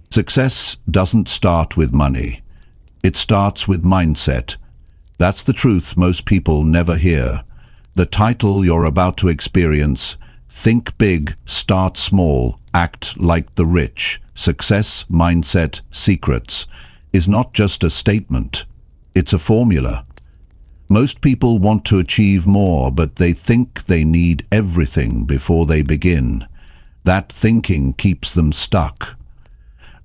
Success doesn't start with money. It starts with mindset. That's the truth most people never hear. The title you're about to experience, Think Big, Start Small, Act Like the Rich, Success, Mindset, Secrets, is not just a statement. It's a formula. Most people want to achieve more, but they think they need everything before they begin. That thinking keeps them stuck.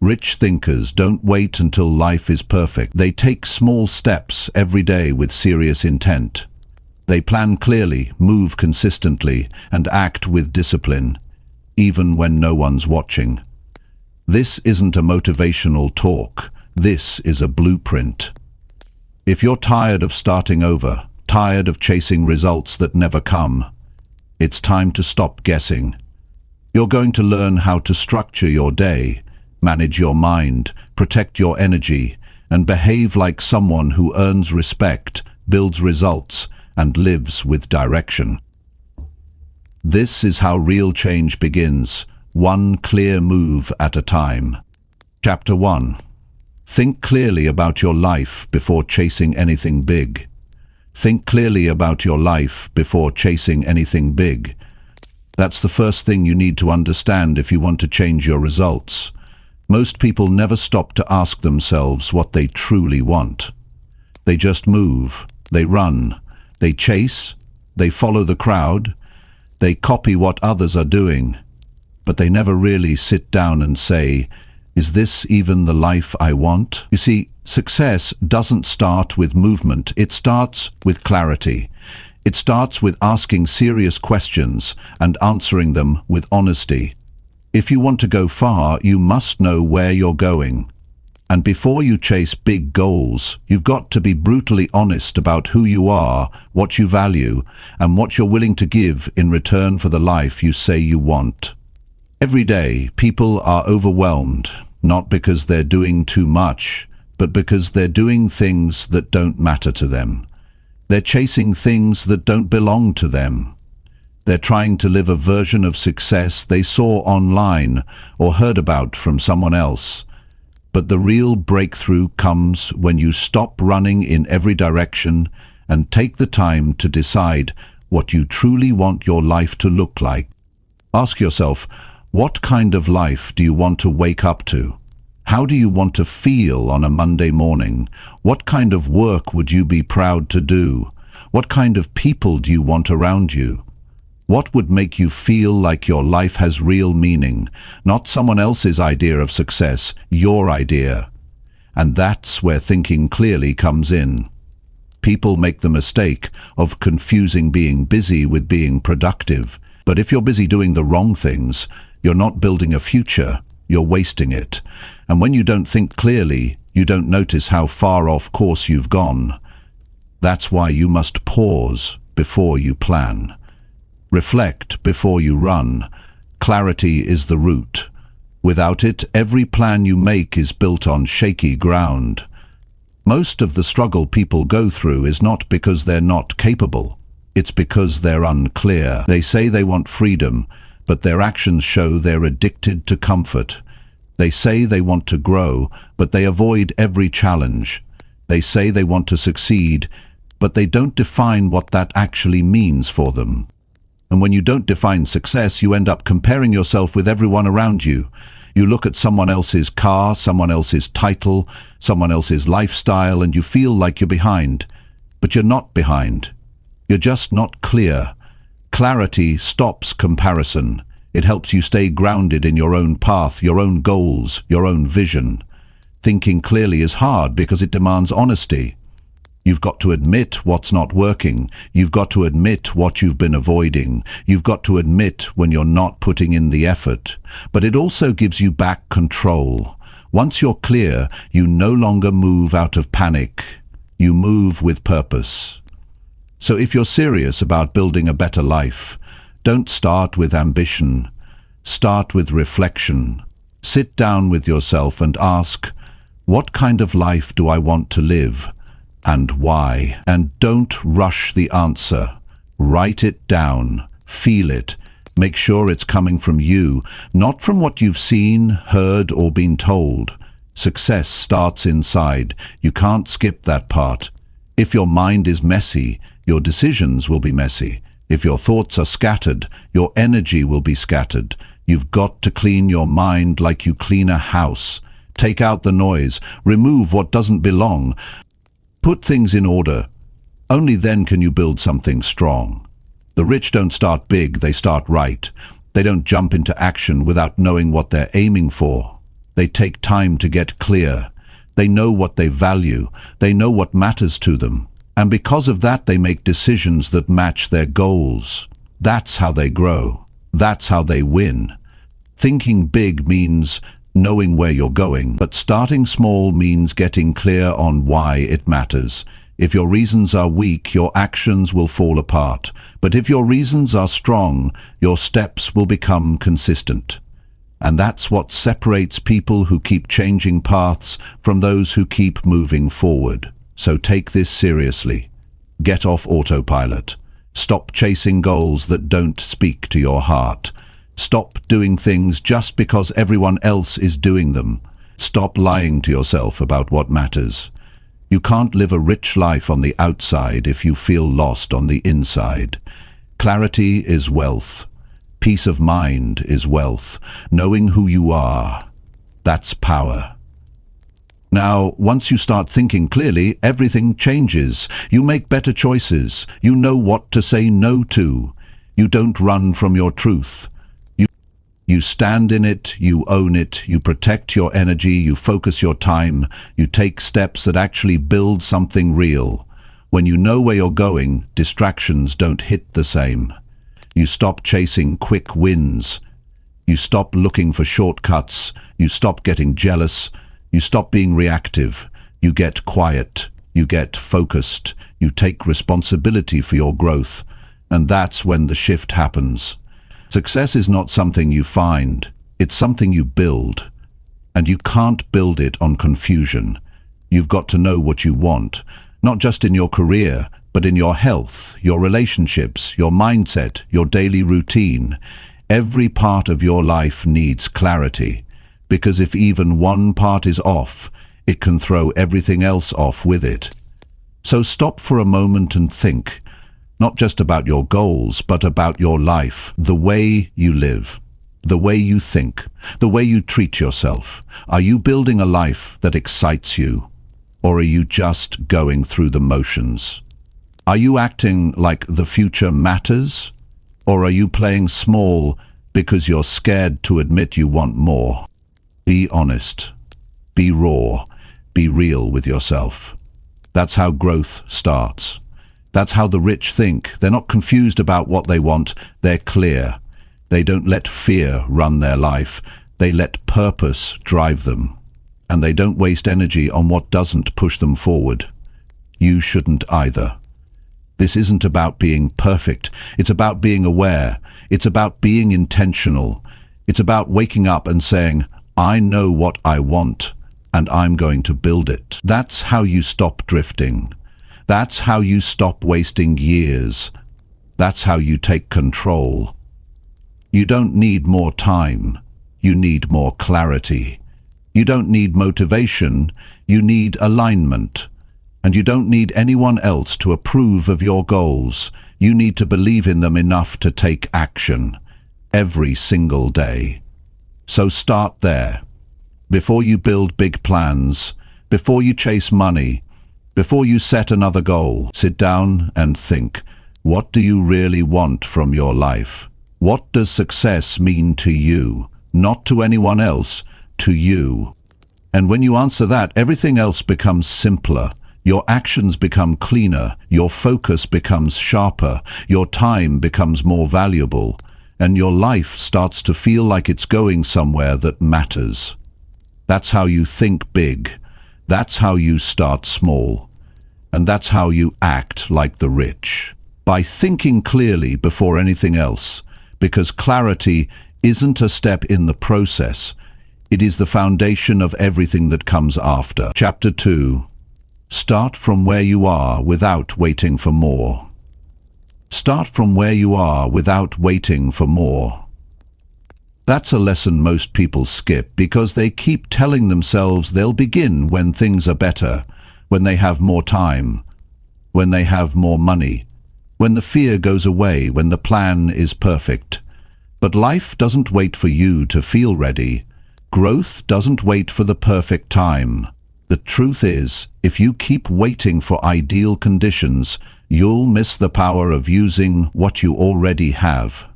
Rich thinkers don't wait until life is perfect. They take small steps every day with serious intent. They plan clearly, move consistently, and act with discipline, even when no one's watching. This isn't a motivational talk. This is a blueprint. If you're tired of starting over, tired of chasing results that never come, it's time to stop guessing. You're going to learn how to structure your day, manage your mind, protect your energy, and behave like someone who earns respect, builds results, and lives with direction. This is how real change begins, one clear move at a time. Chapter 1. Think clearly about your life before chasing anything big. Think clearly about your life before chasing anything big. That's the first thing you need to understand if you want to change your results. Most people never stop to ask themselves what they truly want. They just move, they run, they chase, they follow the crowd, they copy what others are doing, but they never really sit down and say, is this even the life I want? You see, success doesn't start with movement, it starts with clarity. It starts with asking serious questions and answering them with honesty. If you want to go far, you must know where you're going. And before you chase big goals, you've got to be brutally honest about who you are, what you value, and what you're willing to give in return for the life you say you want. Every day, people are overwhelmed, not because they're doing too much, but because they're doing things that don't matter to them. They're chasing things that don't belong to them. They're trying to live a version of success they saw online or heard about from someone else. But the real breakthrough comes when you stop running in every direction and take the time to decide what you truly want your life to look like. Ask yourself, what kind of life do you want to wake up to? How do you want to feel on a Monday morning? What kind of work would you be proud to do? What kind of people do you want around you? What would make you feel like your life has real meaning, not someone else's idea of success, your idea? And that's where thinking clearly comes in. People make the mistake of confusing being busy with being productive. But if you're busy doing the wrong things, you're not building a future, you're wasting it. And when you don't think clearly, you don't notice how far off course you've gone. That's why you must pause before you plan. Reflect before you run. Clarity is the root. Without it, every plan you make is built on shaky ground. Most of the struggle people go through is not because they're not capable. It's because they're unclear. They say they want freedom, but their actions show they're addicted to comfort. They say they want to grow, but they avoid every challenge. They say they want to succeed, but they don't define what that actually means for them. And when you don't define success, you end up comparing yourself with everyone around you. You look at someone else's car, someone else's title, someone else's lifestyle, and you feel like you're behind. But you're not behind. You're just not clear. Clarity stops comparison. It helps you stay grounded in your own path, your own goals, your own vision. Thinking clearly is hard because it demands honesty. You've got to admit what's not working. You've got to admit what you've been avoiding. You've got to admit when you're not putting in the effort. But it also gives you back control. Once you're clear, you no longer move out of panic. You move with purpose. So if you're serious about building a better life, don't start with ambition. Start with reflection. Sit down with yourself and ask, what kind of life do I want to live? And why? And don't rush the answer. Write it down, feel it, Make sure it's coming from you, not from what you've seen, heard, or been told. Success starts inside. You can't skip that part. If your mind is messy, your decisions will be messy. If your thoughts are scattered, your energy will be scattered. You've got to clean your mind like you clean a house. Take out the noise. Remove what doesn't belong. Put things in order. Only then can you build something strong. The rich don't start big, they start right. They don't jump into action without knowing what they're aiming for. They take time to get clear. They know what they value. They know what matters to them. And because of that, they make decisions that match their goals. That's how they grow. That's how they win. Thinking big means knowing where you're going, but starting small means getting clear on why it matters. If your reasons are weak, your actions will fall apart. But if your reasons are strong, your steps will become consistent. And that's what separates people who keep changing paths from those who keep moving forward. So take this seriously. Get off autopilot. Stop chasing goals that don't speak to your heart. Stop doing things just because everyone else is doing them. Stop lying to yourself about what matters. You can't live a rich life on the outside if you feel lost on the inside. Clarity is wealth. Peace of mind is wealth. Knowing who you are, that's power. Now, once you start thinking clearly, everything changes. You make better choices. You know what to say no to. You don't run from your truth. You stand in it, you own it, you protect your energy, you focus your time, you take steps that actually build something real. When you know where you're going, distractions don't hit the same. You stop chasing quick wins. You stop looking for shortcuts. You stop getting jealous. You stop being reactive. You get quiet. You get focused. You take responsibility for your growth. And that's when the shift happens. Success is not something you find. It's something you build. And you can't build it on confusion. You've got to know what you want, not just in your career, but in your health, your relationships, your mindset, your daily routine. Every part of your life needs clarity, because if even one part is off, it can throw everything else off with it. So stop for a moment and think, not just about your goals, but about your life, the way you live, the way you think, the way you treat yourself. Are you building a life that excites you, or are you just going through the motions? Are you acting like the future matters, or are you playing small because you're scared to admit you want more? Be honest, be raw, be real with yourself. That's how growth starts. That's how the rich think. They're not confused about what they want, they're clear. They don't let fear run their life, they let purpose drive them. And they don't waste energy on what doesn't push them forward. You shouldn't either. This isn't about being perfect, it's about being aware. It's about being intentional. It's about waking up and saying, I know what I want, and I'm going to build it. That's how you stop drifting. That's how you stop wasting years. That's how you take control. You don't need more time. You need more clarity. You don't need motivation. You need alignment. And you don't need anyone else to approve of your goals. You need to believe in them enough to take action every single day. So start there. Before you build big plans, before you chase money, before you set another goal, sit down and think, what do you really want from your life? What does success mean to you? Not to anyone else, to you. And when you answer that, everything else becomes simpler. Your actions become cleaner, your focus becomes sharper, your time becomes more valuable, and your life starts to feel like it's going somewhere that matters. That's how you think big. That's how you start small. And that's how you act like the rich. By thinking clearly before anything else, because clarity isn't a step in the process. It is the foundation of everything that comes after. Chapter 2. Start from where you are without waiting for more. Start from where you are without waiting for more. That's a lesson most people skip because they keep telling themselves they'll begin when things are better, when they have more time, when they have more money, when the fear goes away, when the plan is perfect. But life doesn't wait for you to feel ready. Growth doesn't wait for the perfect time. The truth is, if you keep waiting for ideal conditions, you'll miss the power of using what you already have.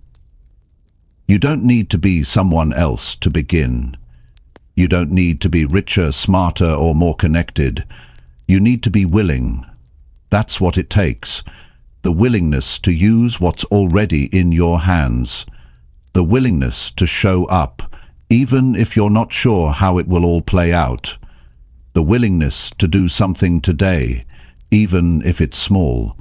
You don't need to be someone else to begin. You don't need to be richer, smarter, or more connected. You need to be willing. That's what it takes. The willingness to use what's already in your hands. The willingness to show up, even if you're not sure how it will all play out. The willingness to do something today, even if it's small.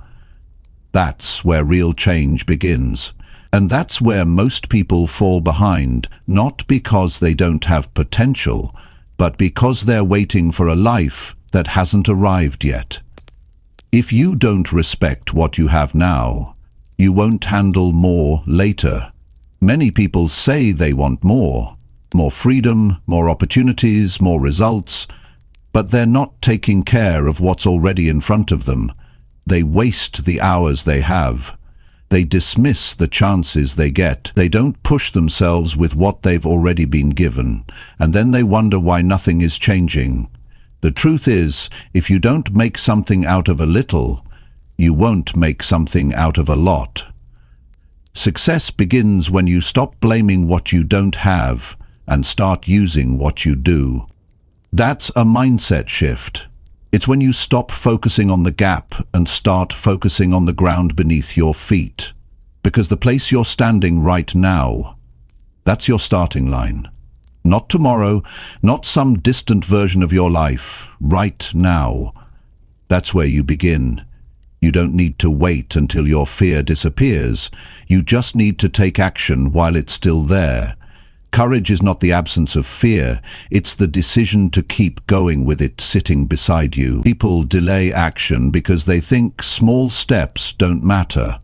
That's where real change begins. And that's where most people fall behind, not because they don't have potential, but because they're waiting for a life that hasn't arrived yet. If you don't respect what you have now, you won't handle more later. Many people say they want more freedom, more opportunities, more results, but they're not taking care of what's already in front of them. They waste the hours they have. They dismiss the chances they get. They don't push themselves with what they've already been given, and then they wonder why nothing is changing. The truth is, if you don't make something out of a little, you won't make something out of a lot. Success begins when you stop blaming what you don't have and start using what you do. That's a mindset shift. It's when you stop focusing on the gap and start focusing on the ground beneath your feet. Because the place you're standing right now, that's your starting line. Not tomorrow, not some distant version of your life, right now. That's where you begin. You don't need to wait until your fear disappears. You just need to take action while it's still there. Courage is not the absence of fear, it's the decision to keep going with it sitting beside you. People delay action because they think small steps don't matter.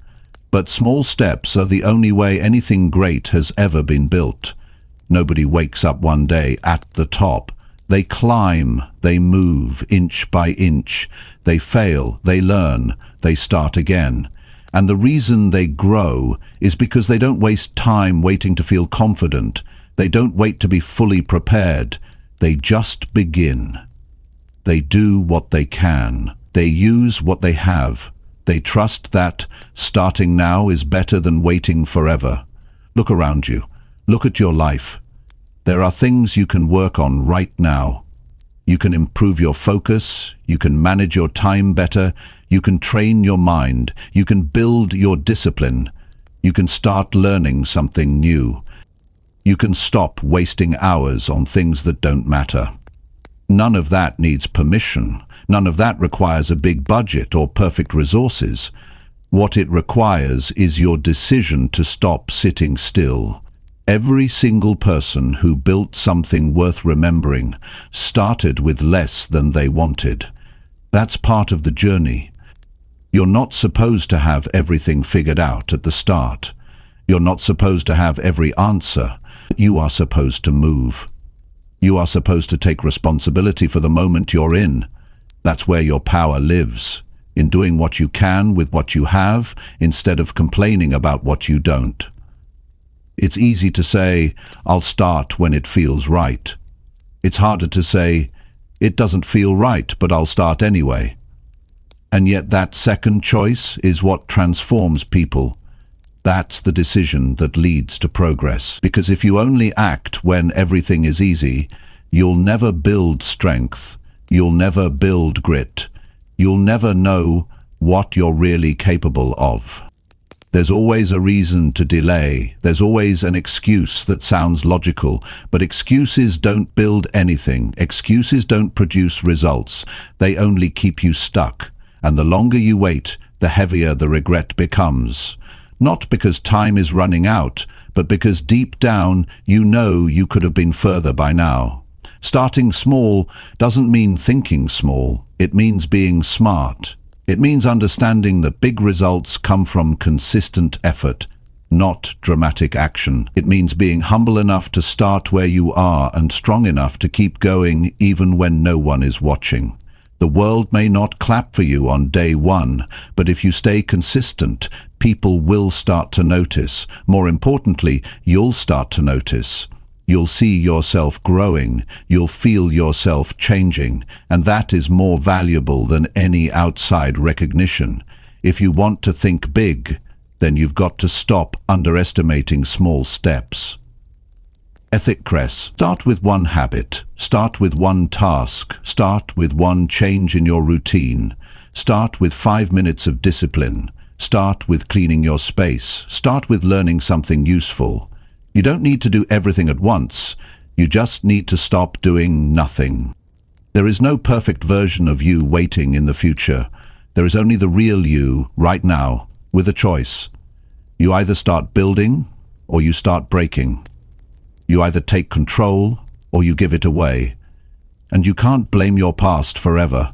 But small steps are the only way anything great has ever been built. Nobody wakes up one day at the top. They climb, they move inch by inch. They fail, they learn, they start again. And the reason they grow is because they don't waste time waiting to feel confident. They don't wait to be fully prepared. They just begin. They do what they can. They use what they have. They trust that starting now is better than waiting forever. Look around you. Look at your life. There are things you can work on right now. You can improve your focus. You can manage your time better. You can train your mind. You can build your discipline. You can start learning something new. You can stop wasting hours on things that don't matter. None of that needs permission. None of that requires a big budget or perfect resources. What it requires is your decision to stop sitting still. Every single person who built something worth remembering started with less than they wanted. That's part of the journey. You're not supposed to have everything figured out at the start. You're not supposed to have every answer. You are supposed to move. You are supposed to take responsibility for the moment you're in. That's where your power lives, in doing what you can with what you have instead of complaining about what you don't. It's easy to say, I'll start when it feels right. It's harder to say, it doesn't feel right, but I'll start anyway. And yet that second choice is what transforms people. That's the decision that leads to progress. Because if you only act when everything is easy, you'll never build strength. You'll never build grit. You'll never know what you're really capable of. There's always a reason to delay. There's always an excuse that sounds logical, but excuses don't build anything. Excuses don't produce results. They only keep you stuck. And the longer you wait, the heavier the regret becomes. Not because time is running out, but because deep down you know you could have been further by now. Starting small doesn't mean thinking small. It means being smart. It means understanding that big results come from consistent effort, not dramatic action. It means being humble enough to start where you are and strong enough to keep going even when no one is watching. The world may not clap for you on day one, but if you stay consistent, people will start to notice. More importantly, you'll start to notice. You'll see yourself growing, you'll feel yourself changing, and that is more valuable than any outside recognition. If you want to think big, then you've got to stop underestimating small steps. Ethic Cress. Start with one habit. Start with one task. Start with one change in your routine. Start with 5 minutes of discipline. Start with cleaning your space. Start with learning something useful. You don't need to do everything at once. You just need to stop doing nothing. There is no perfect version of you waiting in the future. There is only the real you right now, with a choice. You either start building or you start breaking. You either take control or you give it away. And you can't blame your past forever.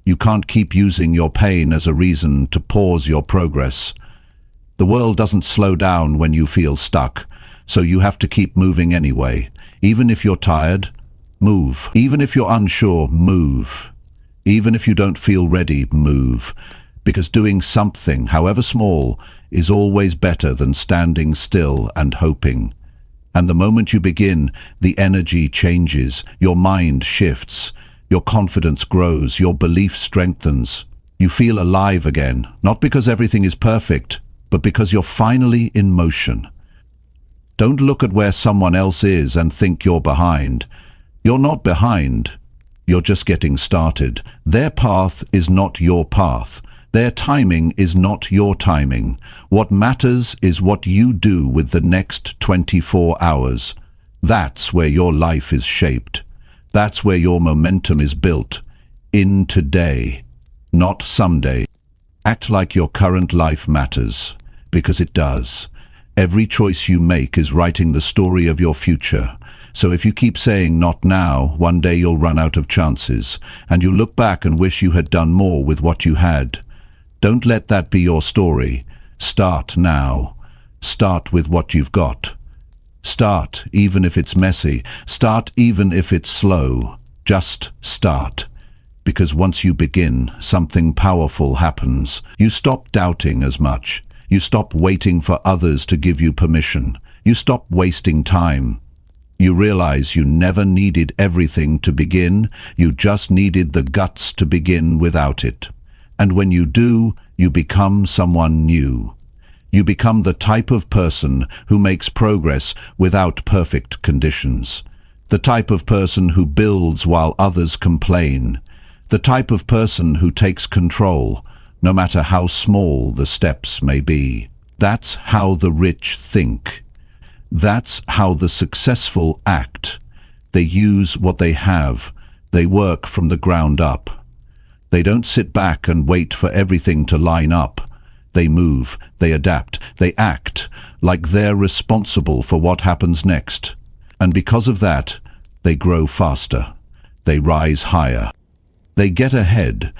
You can't keep using your pain as a reason to pause your progress. The world doesn't slow down when you feel stuck, so you have to keep moving anyway. Even if you're tired, move. Even if you're unsure, move. Even if you don't feel ready, move. Because doing something, however small, is always better than standing still and hoping. And the moment you begin, the energy changes, your mind shifts, your confidence grows, your belief strengthens. You feel alive again, not because everything is perfect, but because you're finally in motion. Don't look at where someone else is and think you're behind. You're not behind. You're just getting started. Their path is not your path. Their timing is not your timing. What matters is what you do with the next 24 hours. That's where your life is shaped. That's where your momentum is built. In today, not someday. Act like your current life matters, because it does. Every choice you make is writing the story of your future. So if you keep saying not now, one day you'll run out of chances, and you'll look back and wish you had done more with what you had. Don't let that be your story. Start now. Start with what you've got. Start even if it's messy. Start even if it's slow. Just start. Because once you begin, something powerful happens. You stop doubting as much. You stop waiting for others to give you permission. You stop wasting time. You realize you never needed everything to begin. You just needed the guts to begin without it. And when you do, you become someone new. You become the type of person who makes progress without perfect conditions. The type of person who builds while others complain. The type of person who takes control, no matter how small the steps may be. That's how the rich think. That's how the successful act. They use what they have. They work from the ground up. They don't sit back and wait for everything to line up. They move, they adapt, they act like they're responsible for what happens next. And because of that, they grow faster. They rise higher. They get ahead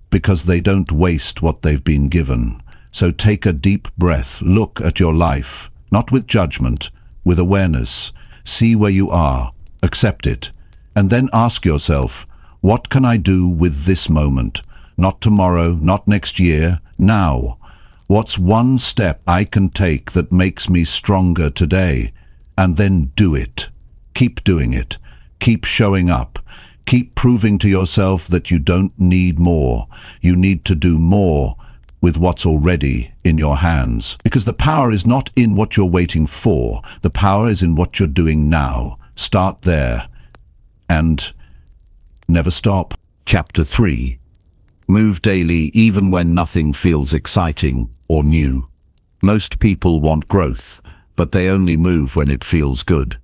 because they don't waste what they've been given. So take a deep breath, look at your life, not with judgment, with awareness. See where you are, accept it, and then ask yourself, what can I do with this moment? Not tomorrow, not next year, now. What's one step I can take that makes me stronger today? And then do it. Keep doing it. Keep showing up. Keep proving to yourself that you don't need more. You need to do more with what's already in your hands. Because the power is not in what you're waiting for. The power is in what you're doing now. Start there. And never stop. Chapter 3. Move daily even when nothing feels exciting or new. Most people want growth, but they only move when it feels good.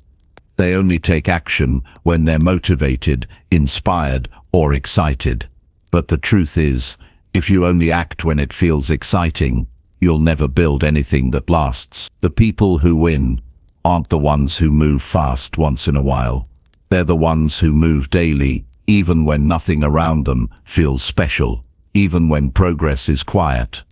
They only take action when they're motivated, inspired, or excited. But the truth is, if you only act when it feels exciting, you'll never build anything that lasts. The people who win aren't the ones who move fast once in a while. They're the ones who move daily, even when nothing around them feels special. even when progress is quiet,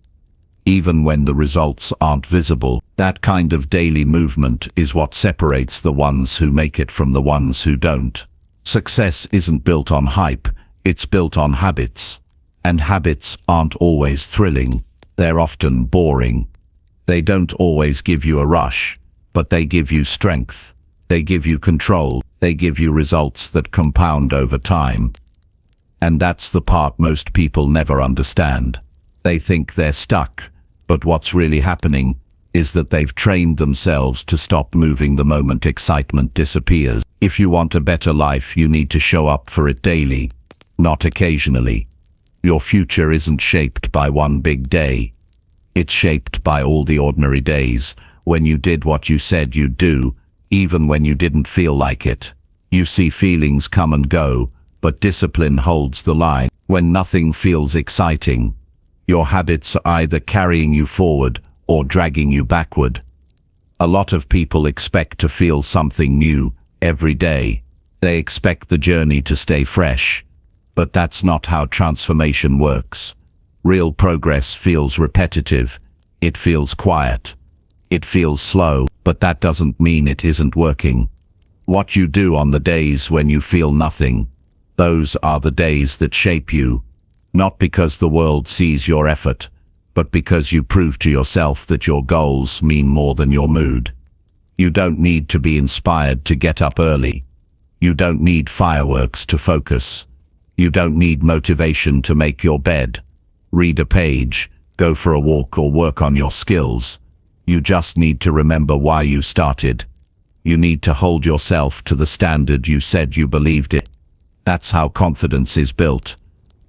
even when the results aren't visible. That kind of daily movement is what separates the ones who make it from the ones who don't. Success isn't built on hype, it's built on habits. And habits aren't always thrilling. They're often boring. They don't always give you a rush, but they give you strength. They give you control. They give you results that compound over time. And that's the part most people never understand. They think they're stuck, but what's really happening is that they've trained themselves to stop moving the moment excitement disappears. If you want a better life, you need to show up for it daily, not occasionally. Your future isn't shaped by one big day. It's shaped by all the ordinary days, when you did what you said you'd do, even when you didn't feel like it. You see feelings come and go, but discipline holds the line. When nothing feels exciting, your habits are either carrying you forward or dragging you backward. A lot of people expect to feel something new every day. They expect the journey to stay fresh. But that's not how transformation works. Real progress feels repetitive. It feels quiet. It feels slow, but that doesn't mean it isn't working. What you do on the days when you feel nothing, those are the days that shape you. Not because the world sees your effort, but because you prove to yourself that your goals mean more than your mood. You don't need to be inspired to get up early. You don't need fireworks to focus. You don't need motivation to make your bed, read a page, go for a walk, or work on your skills. You just need to remember why you started. You need to hold yourself to the standard you said you believed in. That's how confidence is built,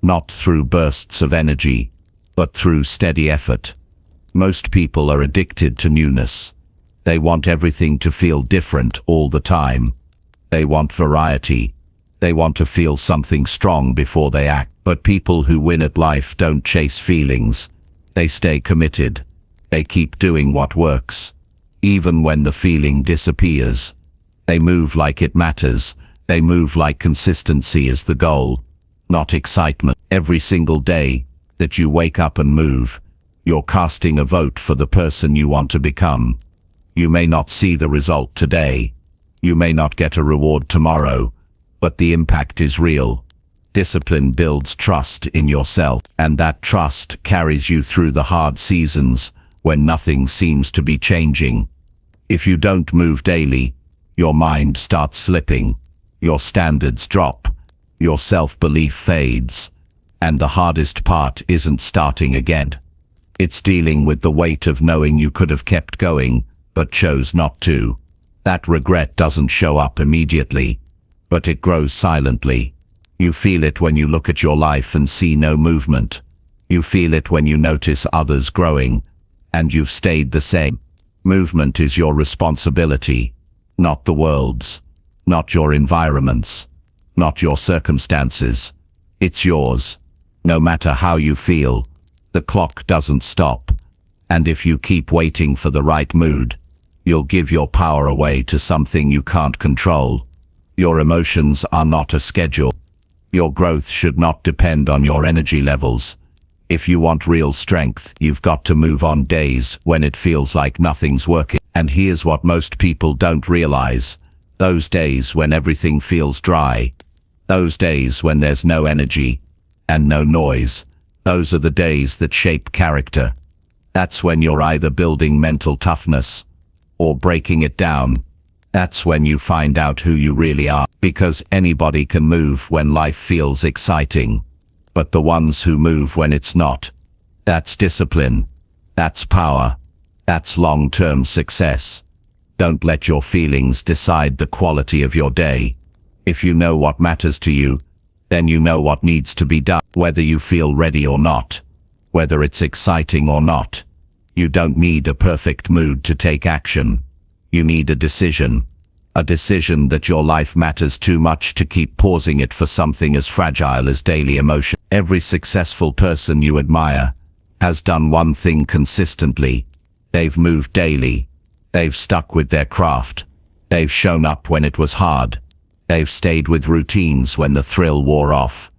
not through bursts of energy, but through steady effort. Most people are addicted to newness. They want everything to feel different all the time. They want variety. They want to feel something strong before they act. But people who win at life don't chase feelings. They stay committed. They keep doing what works, even when the feeling disappears. They move like it matters. They move like consistency is the goal, not excitement. Every single day that you wake up and move, you're casting a vote for the person you want to become. You may not see the result today. You may not get a reward tomorrow, but the impact is real. Discipline builds trust in yourself, and that trust carries you through the hard seasons when nothing seems to be changing. If you don't move daily, your mind starts slipping, your standards drop, your self-belief fades, and the hardest part isn't starting again. It's dealing with the weight of knowing you could have kept going, but chose not to. That regret doesn't show up immediately, but it grows silently. You feel it when you look at your life and see no movement. You feel it when you notice others growing, and you've stayed the same. Movement is your responsibility, not the world's, not your environment's, not your circumstances. It's yours. No matter how you feel, the clock doesn't stop. And if you keep waiting for the right mood, you'll give your power away to something you can't control. Your emotions are not a schedule. Your growth should not depend on your energy levels. If you want real strength, you've got to move on days when it feels like nothing's working. And here's what most people don't realize. Those days when everything feels dry, those days when there's no energy and no noise, those are the days that shape character. That's when you're either building mental toughness or breaking it down. That's when you find out who you really are, because anybody can move when life feels exciting, but the ones who move when it's not, that's discipline, that's power, that's long-term success. Don't let your feelings decide the quality of your day. If you know what matters to you, then you know what needs to be done, whether you feel ready or not, whether it's exciting or not. You don't need a perfect mood to take action. You need a decision that your life matters too much to keep pausing it for something as fragile as daily emotion. Every successful person you admire has done one thing consistently. They've moved daily. They've stuck with their craft. They've shown up when it was hard. They've stayed with routines when the thrill wore off.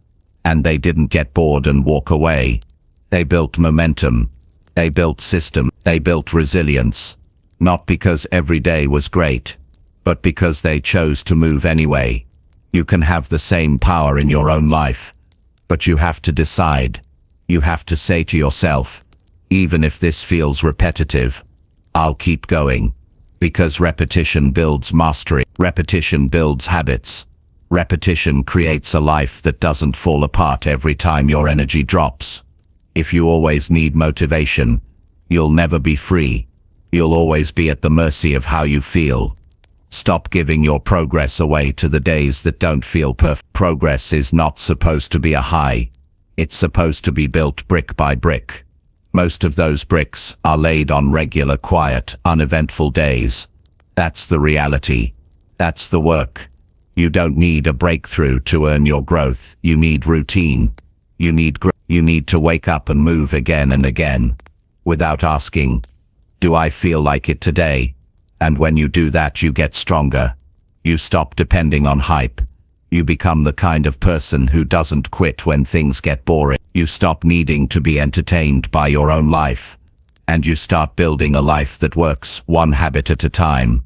And they didn't get bored and walk away. They built momentum. They built system. They built resilience. Not because every day was great, but because they chose to move anyway. You can have the same power in your own life, but you have to decide. You have to say to yourself, even if this feels repetitive, I'll keep going. Because repetition builds mastery. Repetition builds habits. Repetition creates a life that doesn't fall apart every time your energy drops. If you always need motivation, you'll never be free. You'll always be at the mercy of how you feel. Stop giving your progress away to the days that don't feel perfect. Progress is not supposed to be a high. It's supposed to be built brick by brick. Most of those bricks are laid on regular, quiet, uneventful days. That's the reality. That's the work. You don't need a breakthrough to earn your growth. You need routine. You need to wake up and move again and again, without asking, do I feel like it today? And when you do that, you get stronger. You stop depending on hype. You become the kind of person who doesn't quit when things get boring. You stop needing to be entertained by your own life. And you start building a life that works one habit at a time.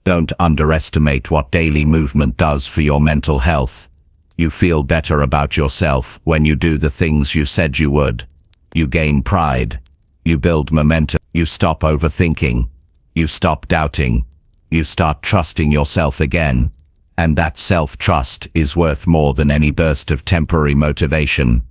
Don't underestimate what daily movement does for your mental health. You feel better about yourself when you do the things you said you would. You gain pride. You build momentum. You stop overthinking. You stop doubting. You start trusting yourself again. And that self-trust is worth more than any burst of temporary motivation.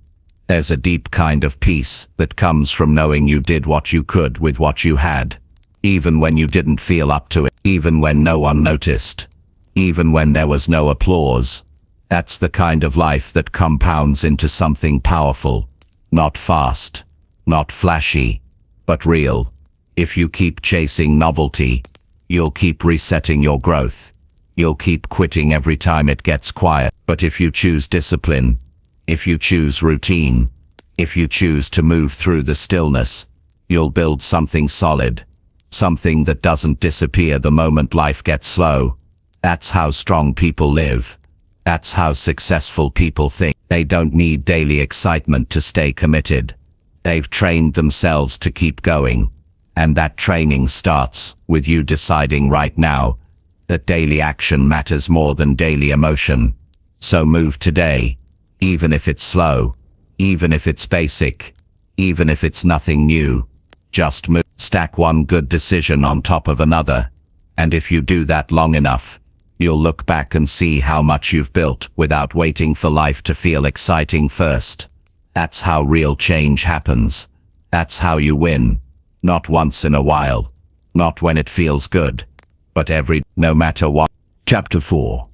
There's a deep kind of peace that comes from knowing you did what you could with what you had, even when you didn't feel up to it, even when no one noticed, even when there was no applause. That's the kind of life that compounds into something powerful, not fast, not flashy, but real. If you keep chasing novelty, you'll keep resetting your growth. You'll keep quitting every time it gets quiet. But if you choose discipline, if you choose routine, if you choose to move through the stillness, you'll build something solid, something that doesn't disappear the moment life gets slow. That's how strong people live. That's how successful people think. They don't need daily excitement to stay committed. They've trained themselves to keep going. And that training starts with you deciding right now that daily action matters more than daily emotion. So move today, even if it's slow, even if it's basic, even if it's nothing new. Just move. Stack one good decision on top of another. And if you do that long enough, you'll look back and see how much you've built without waiting for life to feel exciting first. That's how real change happens. That's how you win. Not once in a while. Not when it feels good. But no matter what. Chapter 4.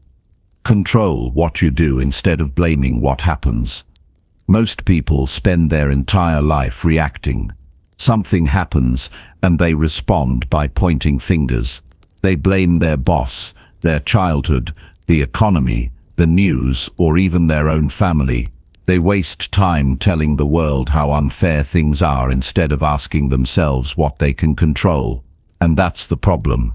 Control what you do instead of blaming what happens. Most people spend their entire life reacting. Something happens and they respond by pointing fingers. They blame their boss, their childhood, the economy, the news, or even their own family. They waste time telling the world how unfair things are instead of asking themselves what they can control. And that's the problem.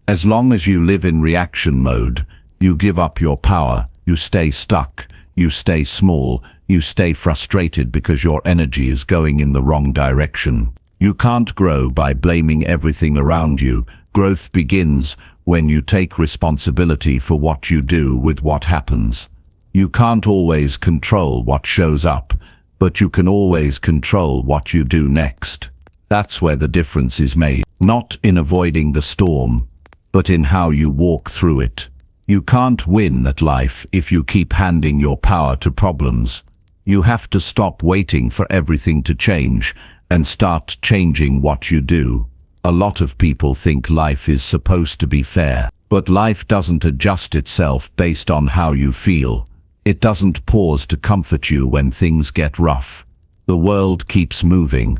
As long as you live in reaction mode, you give up your power, you stay stuck, you stay small, you stay frustrated because your energy is going in the wrong direction. You can't grow by blaming everything around you. Growth begins when you take responsibility for what you do with what happens. You can't always control what shows up, but you can always control what you do next. That's where the difference is made, not in avoiding the storm, but in how you walk through it. You can't win at life if you keep handing your power to problems. You have to stop waiting for everything to change and start changing what you do. A lot of people think life is supposed to be fair, but life doesn't adjust itself based on how you feel. It doesn't pause to comfort you when things get rough. The world keeps moving,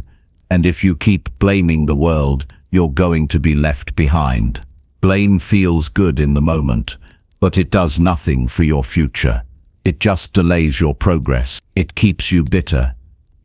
and if you keep blaming the world, you're going to be left behind. Blame feels good in the moment, but it does nothing for your future. It just delays your progress. It keeps you bitter.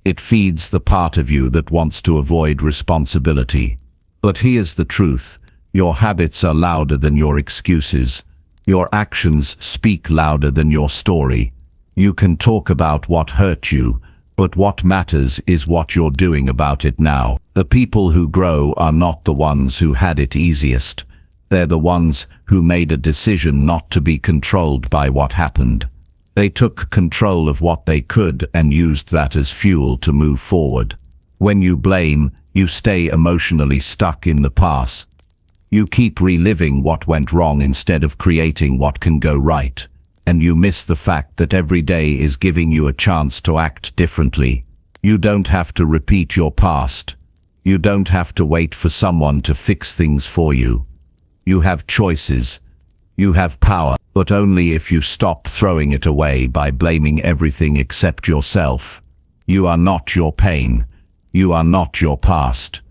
It feeds the part of you that wants to avoid responsibility. But here's the truth. Your habits are louder than your excuses. Your actions speak louder than your story. You can talk about what hurt you, but what matters is what you're doing about it now. The people who grow are not the ones who had it easiest. They're the ones who made a decision not to be controlled by what happened. They took control of what they could and used that as fuel to move forward. When you blame, you stay emotionally stuck in the past. You keep reliving what went wrong instead of creating what can go right. And you miss the fact that every day is giving you a chance to act differently. You don't have to repeat your past. You don't have to wait for someone to fix things for you. You have choices. You have power, but only if you stop throwing it away by blaming everything except yourself. You are not your pain. You are not your past.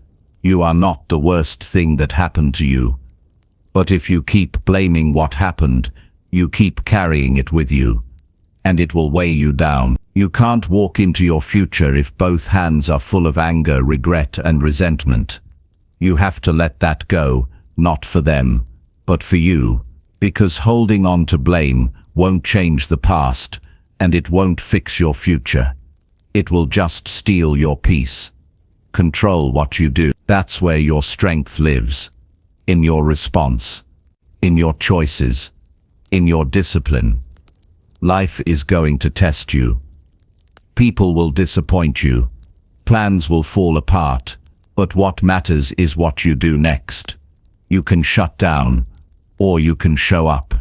You are not the worst thing that happened to you. But if you keep blaming what happened, you keep carrying it with you, and it will weigh you down. You can't walk into your future if both hands are full of anger, regret, and resentment. You have to let that go, not for them, but for you, because holding on to blame won't change the past, and it won't fix your future. It will just steal your peace. Control what you do. That's where your strength lives. In your response. In your choices. In your discipline. Life is going to test you. People will disappoint you. Plans will fall apart. But what matters is what you do next. You can shut down, or you can show up.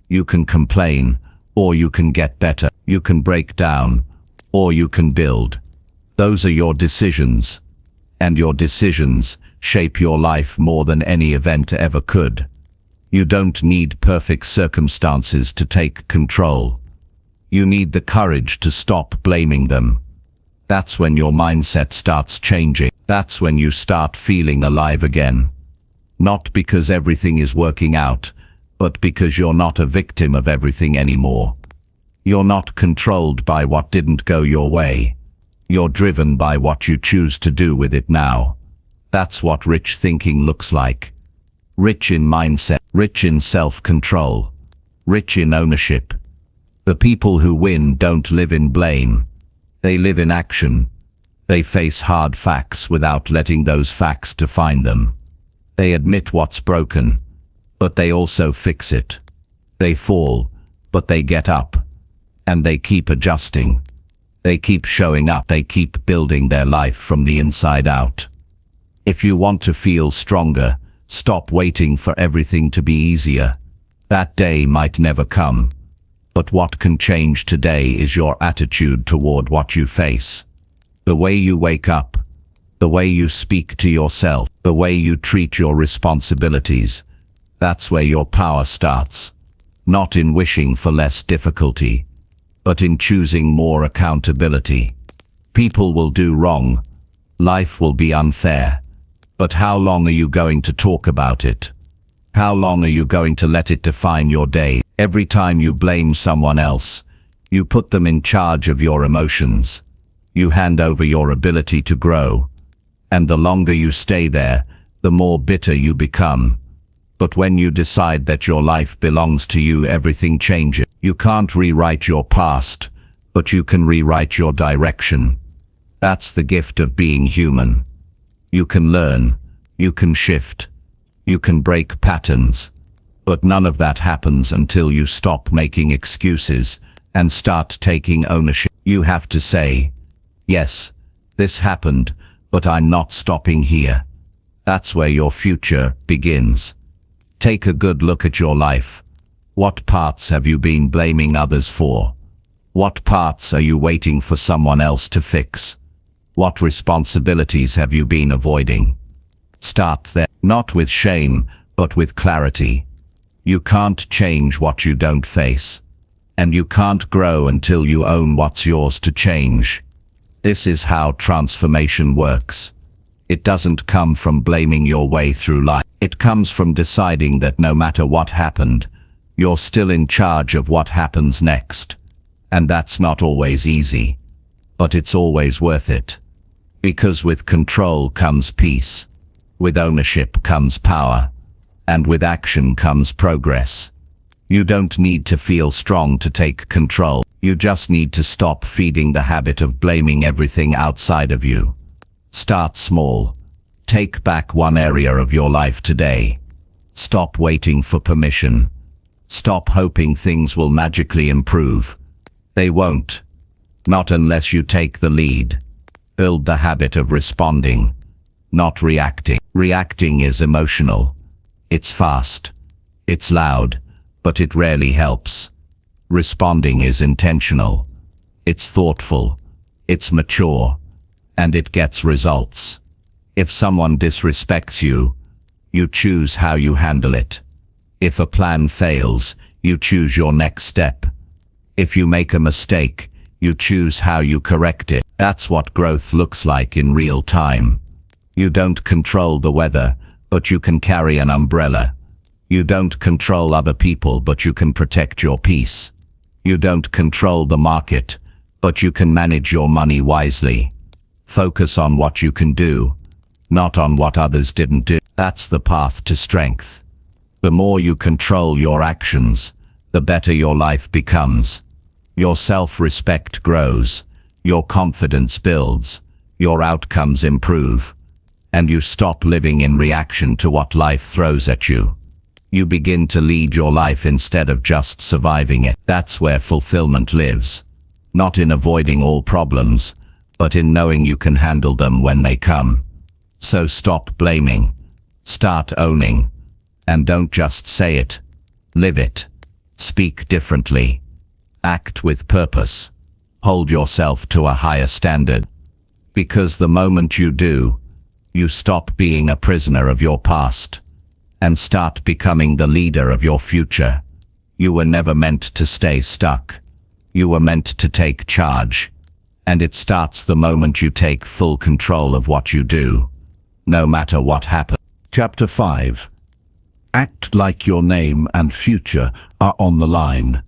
You can complain, or you can get better. You can break down, or you can build. Those are your decisions. And your decisions shape your life more than any event ever could. You don't need perfect circumstances to take control. You need the courage to stop blaming them. That's when your mindset starts changing. That's when you start feeling alive again. Not because everything is working out, but because you're not a victim of everything anymore. You're not controlled by what didn't go your way. You're driven by what you choose to do with it now. That's what rich thinking looks like. Rich in mindset, rich in self-control, rich in ownership. The people who win don't live in blame. They live in action. They face hard facts without letting those facts define them. They admit what's broken, but they also fix it. They fall, but they get up. And they keep adjusting. They keep showing up. They keep building their life from the inside out. If you want to feel stronger, stop waiting for everything to be easier. That day might never come. But what can change today is your attitude toward what you face. The way you wake up, the way you speak to yourself, the way you treat your responsibilities. That's where your power starts. Not in wishing for less difficulty, but in choosing more accountability. People will do wrong. Life will be unfair. But how long are you going to talk about it? How long are you going to let it define your day? Every time you blame someone else, you put them in charge of your emotions. You hand over your ability to grow. And the longer you stay there, the more bitter you become. But when you decide that your life belongs to you, everything changes. You can't rewrite your past, but you can rewrite your direction. That's the gift of being human. You can learn, you can shift, you can break patterns, but none of that happens until you stop making excuses and start taking ownership. You have to say, yes, this happened, but I'm not stopping here. That's where your future begins. Take a good look at your life. What parts have you been blaming others for? What parts are you waiting for someone else to fix? What responsibilities have you been avoiding? Start there, not with shame, but with clarity. You can't change what you don't face. And you can't grow until you own what's yours to change. This is how transformation works. It doesn't come from blaming your way through life. It comes from deciding that no matter what happened, you're still in charge of what happens next. And that's not always easy. But it's always worth it. Because with control comes peace. With ownership comes power. And with action comes progress. You don't need to feel strong to take control. You just need to stop feeding the habit of blaming everything outside of you. Start small. Take back one area of your life today. Stop waiting for permission. Stop hoping things will magically improve. They won't. Not unless you take the lead. Build the habit of responding, not reacting. Reacting is emotional. It's fast. It's loud, but it rarely helps. Responding is intentional. It's thoughtful. It's mature. And it gets results. If someone disrespects you, you choose how you handle it. If a plan fails, you choose your next step. If you make a mistake, you choose how you correct it. That's what growth looks like in real time. You don't control the weather, but you can carry an umbrella. You don't control other people, but you can protect your peace. You don't control the market, but you can manage your money wisely. Focus on what you can do, not on what others didn't do. That's the path to strength. The more you control your actions, the better your life becomes. Your self-respect grows, your confidence builds, your outcomes improve, and you stop living in reaction to what life throws at you. You begin to lead your life instead of just surviving it. That's where fulfillment lives. Not in avoiding all problems, but in knowing you can handle them when they come. So stop blaming. Start owning. And don't just say it. Live it. Speak differently. Act with purpose. Hold yourself to a higher standard. Because the moment you do, you stop being a prisoner of your past and start becoming the leader of your future. You were never meant to stay stuck. You were meant to take charge. And it starts the moment you take full control of what you do, no matter what happens. Chapter 5. Act like your name and future are on the line.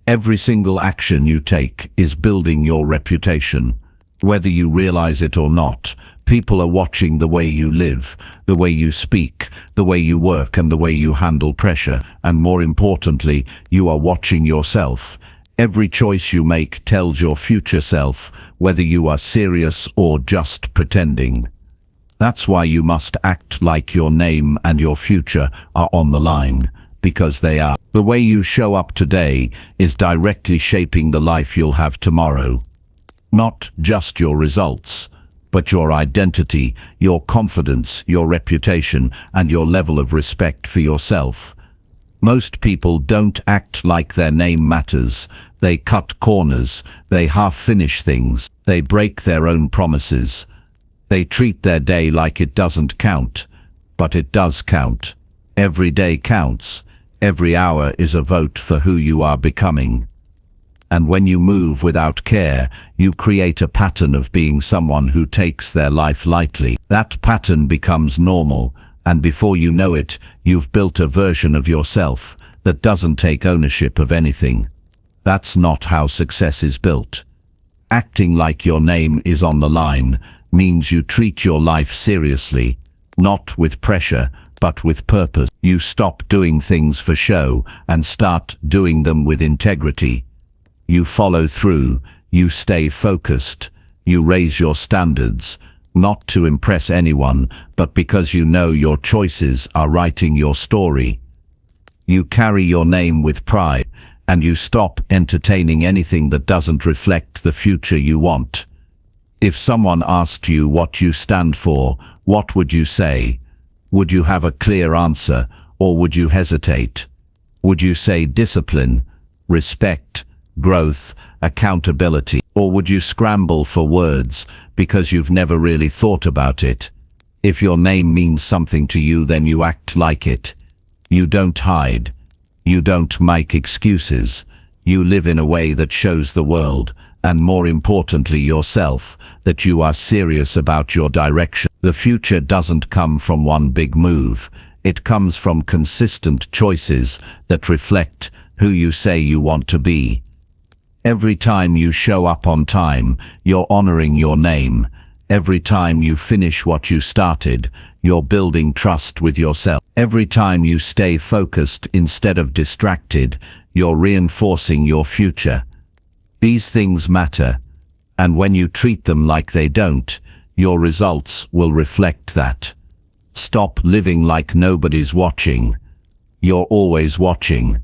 Every single action you take is building your reputation. Whether you realize it or not, people are watching the way you live, the way you speak, the way you work, and the way you handle pressure. And more importantly, you are watching yourself. Every choice you make tells your future self whether you are serious or just pretending. That's why you must act like your name and your future are on the line, because they are. The way you show up today is directly shaping the life you'll have tomorrow. Not just your results, but your identity, your confidence, your reputation, and your level of respect for yourself. Most people don't act like their name matters. They cut corners, they half-finish things, they break their own promises. They treat their day like it doesn't count, but it does count. Every day counts. Every hour is a vote for who you are becoming. And when you move without care, you create a pattern of being someone who takes their life lightly. That pattern becomes normal, and before you know it, you've built a version of yourself that doesn't take ownership of anything. That's not how success is built. Acting like your name is on the line means you treat your life seriously, not with pressure, but with purpose. You stop doing things for show and start doing them with integrity. You follow through, you stay focused, you raise your standards, not to impress anyone, but because you know your choices are writing your story. You carry your name with pride, and you stop entertaining anything that doesn't reflect the future you want. If someone asked you what you stand for, what would you say? Would you have a clear answer, or would you hesitate? Would you say discipline, respect, growth, accountability, or would you scramble for words because you've never really thought about it? If your name means something to you, then you act like it. You don't hide. You don't make excuses. You live in a way that shows the world, and more importantly yourself, that you are serious about your direction. The future doesn't come from one big move. It comes from consistent choices that reflect who you say you want to be. Every time you show up on time, you're honoring your name. Every time you finish what you started, you're building trust with yourself. Every time you stay focused instead of distracted, you're reinforcing your future. These things matter, and when you treat them like they don't, your results will reflect that. Stop living like nobody's watching. You're always watching.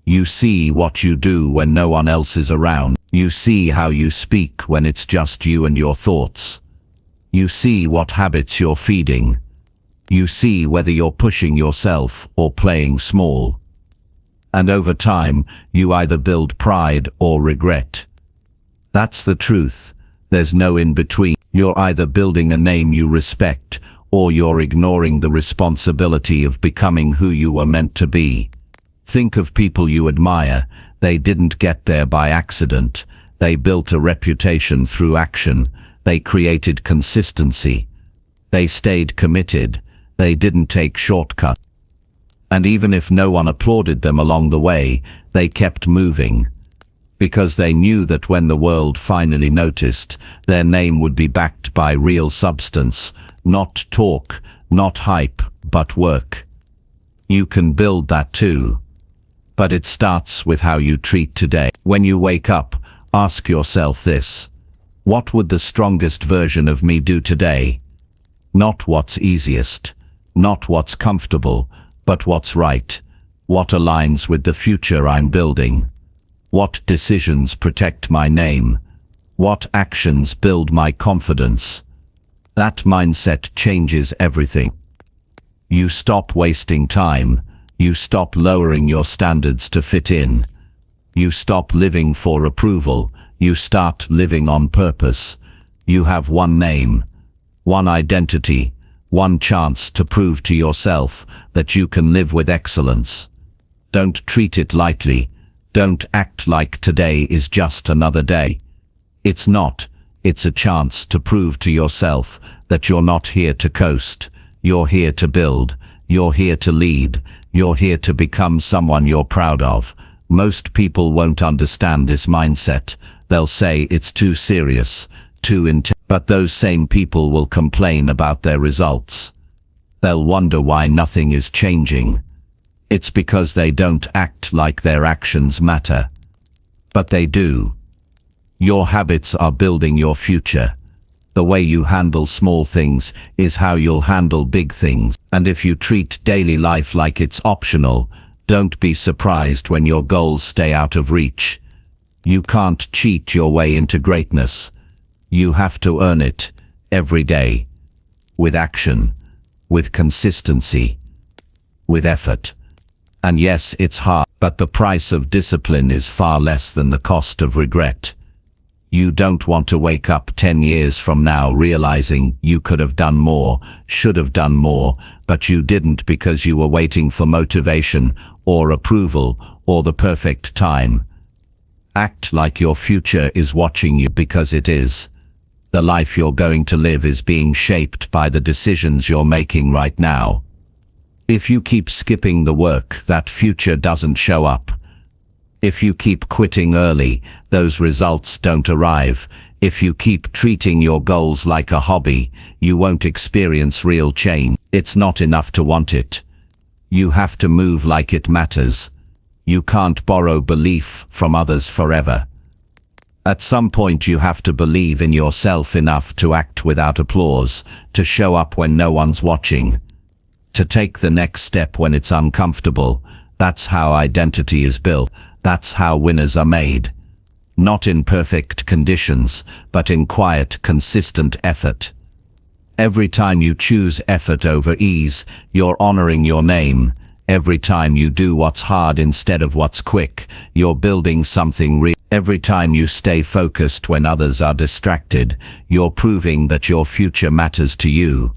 You see what you do when no one else is around. You see how you speak when it's just you and your thoughts. You see what habits you're feeding. You see whether you're pushing yourself or playing small. And over time, you either build pride or regret. That's the truth. There's no in between. You're either building a name you respect, or you're ignoring the responsibility of becoming who you were meant to be. Think of people you admire. They didn't get there by accident. They built a reputation through action. They created consistency. They stayed committed. They didn't take shortcuts. And even if no one applauded them along the way, they kept moving. Because they knew that when the world finally noticed, their name would be backed by real substance, not talk, not hype, but work. You can build that too. But it starts with how you treat today. When you wake up, ask yourself this: what would the strongest version of me do today? Not what's easiest, not what's comfortable, but what's right. What aligns with the future I'm building? What decisions protect my name? What actions build my confidence? That mindset changes everything. You stop wasting time. You stop lowering your standards to fit in. You stop living for approval. You start living on purpose. You have one name, one identity, one chance to prove to yourself that you can live with excellence. Don't treat it lightly. Don't act like today is just another day. It's not. It's a chance to prove to yourself that you're not here to coast. You're here to build. You're here to lead. You're here to become someone you're proud of. Most people won't understand this mindset. They'll say it's too serious, too intense. But those same people will complain about their results. They'll wonder why nothing is changing. It's because they don't act like their actions matter. But they do. Your habits are building your future. The way you handle small things is how you'll handle big things. And if you treat daily life like it's optional, don't be surprised when your goals stay out of reach. You can't cheat your way into greatness. You have to earn it every day. With action, with consistency, with effort. And yes, it's hard, but the price of discipline is far less than the cost of regret. You don't want to wake up 10 years from now realizing you could have done more, should have done more, but you didn't because you were waiting for motivation or approval or the perfect time. Act like your future is watching you, because it is. The life you're going to live is being shaped by the decisions you're making right now. If you keep skipping the work, that future doesn't show up. If you keep quitting early, those results don't arrive. If you keep treating your goals like a hobby, you won't experience real change. It's not enough to want it. You have to move like it matters. You can't borrow belief from others forever. At some point you have to believe in yourself enough to act without applause, to show up when no one's watching, to take the next step when it's uncomfortable. That's how identity is built. That's how winners are made. Not in perfect conditions, but in quiet, consistent effort. Every time you choose effort over ease, you're honoring your name. Every time you do what's hard instead of what's quick, you're building something real. Every time you stay focused when others are distracted, you're proving that your future matters to you.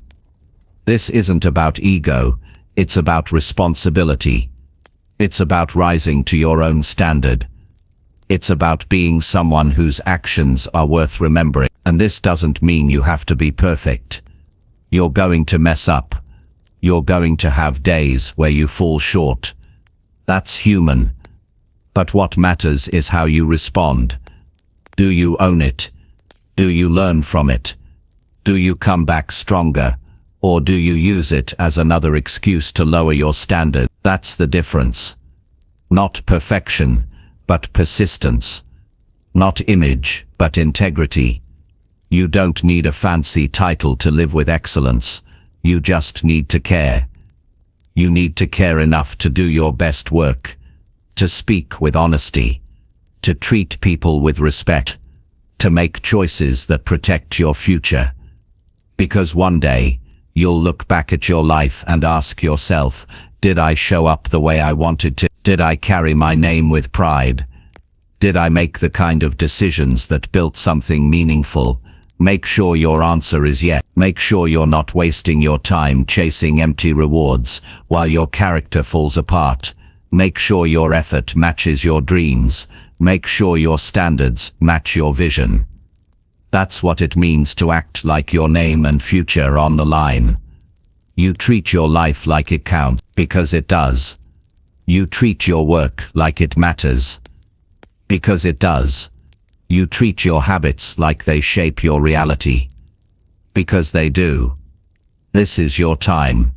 This isn't about ego, it's about responsibility. It's about rising to your own standard. It's about being someone whose actions are worth remembering. And this doesn't mean you have to be perfect. You're going to mess up. You're going to have days where you fall short. That's human. But what matters is how you respond. Do you own it? Do you learn from it? Do you come back stronger? Or do you use it as another excuse to lower your standard? That's the difference. Not perfection, but persistence. Not image, but integrity. You don't need a fancy title to live with excellence. You just need to care. You need to care enough to do your best work, to speak with honesty, to treat people with respect, to make choices that protect your future. Because one day, you'll look back at your life and ask yourself, did I show up the way I wanted to? Did I carry my name with pride? Did I make the kind of decisions that built something meaningful? Make sure your answer is yes. Make sure you're not wasting your time chasing empty rewards while your character falls apart. Make sure your effort matches your dreams. Make sure your standards match your vision. That's what it means to act like your name and future are on the line. You treat your life like it counts, because it does. You treat your work like it matters, because it does. You treat your habits like they shape your reality, because they do. This is your time.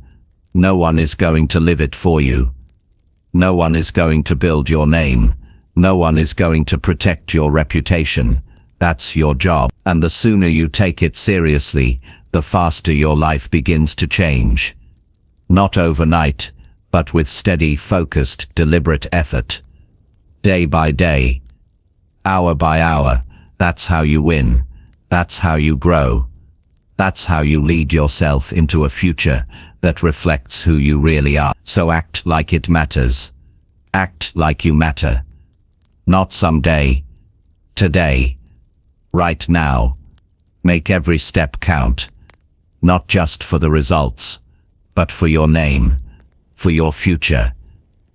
No one is going to live it for you. No one is going to build your name. No one is going to protect your reputation. That's your job. And the sooner you take it seriously, the faster your life begins to change. Not overnight, but with steady, focused, deliberate effort. Day by day, hour by hour. That's how you win. That's how you grow. That's how you lead yourself into a future that reflects who you really are. So act like it matters. Act like you matter. Not someday. Today. Right now. Make every step count. Not just for the results, but for your name, for your future,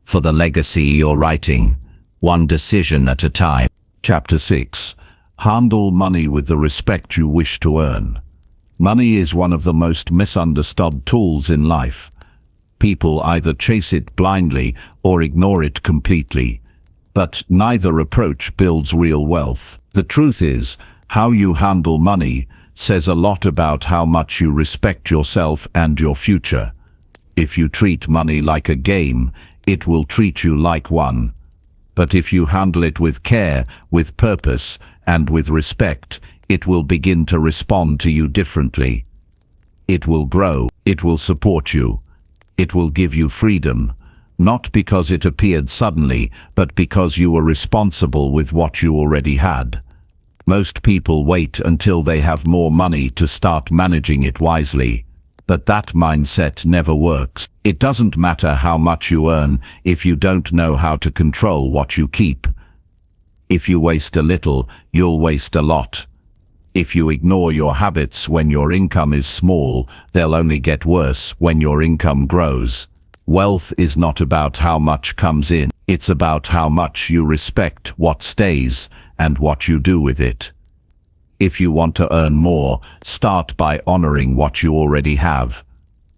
for the legacy you're writing, one decision at a time. Chapter 6. Handle money with the respect you wish to earn. Money is one of the most misunderstood tools in life. People either chase it blindly or ignore it completely. But neither approach builds real wealth. The truth is, how you handle money says a lot about how much you respect yourself and your future. If you treat money like a game, it will treat you like one. But if you handle it with care, with purpose, and with respect, it will begin to respond to you differently. It will grow, it will support you, it will give you freedom, not because it appeared suddenly, but because you were responsible with what you already had. Most people wait until they have more money to start managing it wisely. But that mindset never works. It doesn't matter how much you earn if you don't know how to control what you keep. If you waste a little, you'll waste a lot. If you ignore your habits when your income is small, they'll only get worse when your income grows. Wealth is not about how much comes in. It's about how much you respect what stays and what you do with it. If you want to earn more, start by honoring what you already have.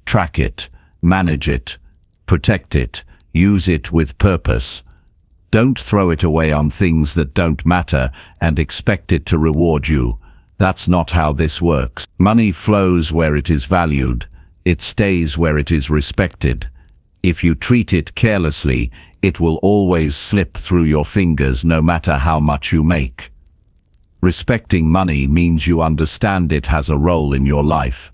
Track it, manage it, protect it, use it with purpose. Don't throw it away on things that don't matter and expect it to reward you. That's not how this works. Money flows where it is valued. It stays where it is respected. If you treat it carelessly, it will always slip through your fingers no matter how much you make. Respecting money means you understand it has a role in your life.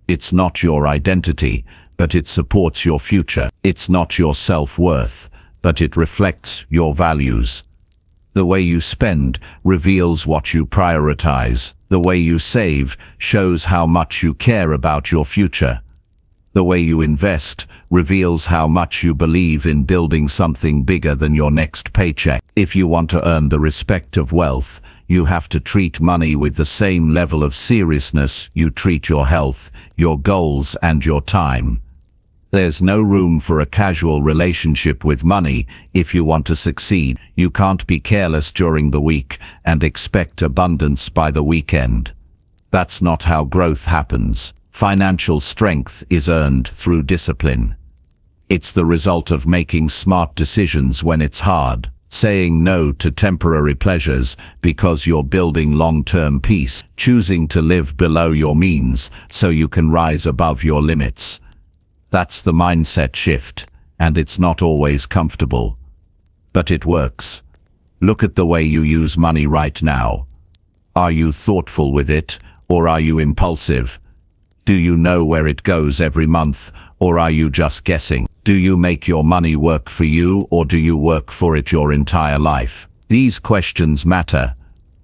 It's not your identity, but it supports your future. It's not your self-worth, but it reflects your values. The way you spend reveals what you prioritize. The way you save shows how much you care about your future. The way you invest reveals how much you believe in building something bigger than your next paycheck. If you want to earn the respect of wealth, you have to treat money with the same level of seriousness you treat your health, your goals, and your time. There's no room for a casual relationship with money if you want to succeed. You can't be careless during the week and expect abundance by the weekend. That's not how growth happens. Financial strength is earned through discipline. It's the result of making smart decisions when it's hard, saying no to temporary pleasures because you're building long-term peace, choosing to live below your means so you can rise above your limits. That's the mindset shift, and it's not always comfortable. But it works. Look at the way you use money right now. Are you thoughtful with it, or are you impulsive? Do you know where it goes every month, or are you just guessing? Do you make your money work for you, or do you work for it your entire life? These questions matter,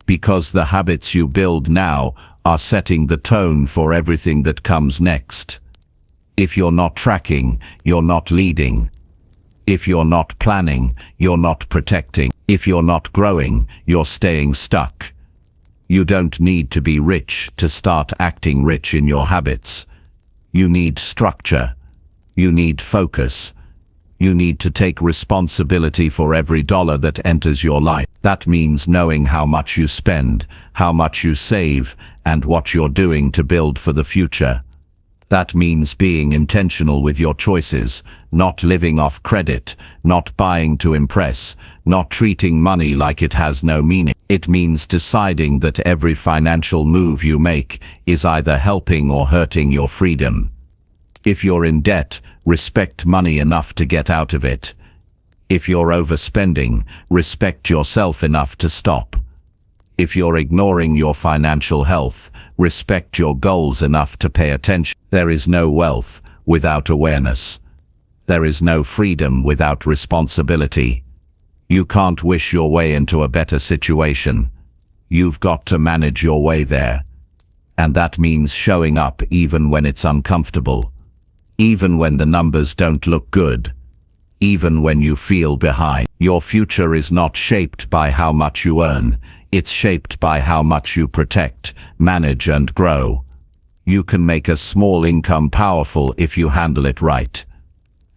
because the habits you build now are setting the tone for everything that comes next. If you're not tracking, you're not leading. If you're not planning, you're not protecting. If you're not growing, you're staying stuck. You don't need to be rich to start acting rich in your habits. You need structure. You need focus. You need to take responsibility for every dollar that enters your life. That means knowing how much you spend, how much you save, and what you're doing to build for the future. That means being intentional with your choices, not living off credit, not buying to impress, not treating money like it has no meaning. It means deciding that every financial move you make is either helping or hurting your freedom. If you're in debt, respect money enough to get out of it. If you're overspending, respect yourself enough to stop. If you're ignoring your financial health, respect your goals enough to pay attention. There is no wealth without awareness. There is no freedom without responsibility. You can't wish your way into a better situation. You've got to manage your way there. And that means showing up even when it's uncomfortable. Even when the numbers don't look good. Even when you feel behind. Your future is not shaped by how much you earn. It's shaped by how much you protect, manage, and grow. You can make a small income powerful if you handle it right.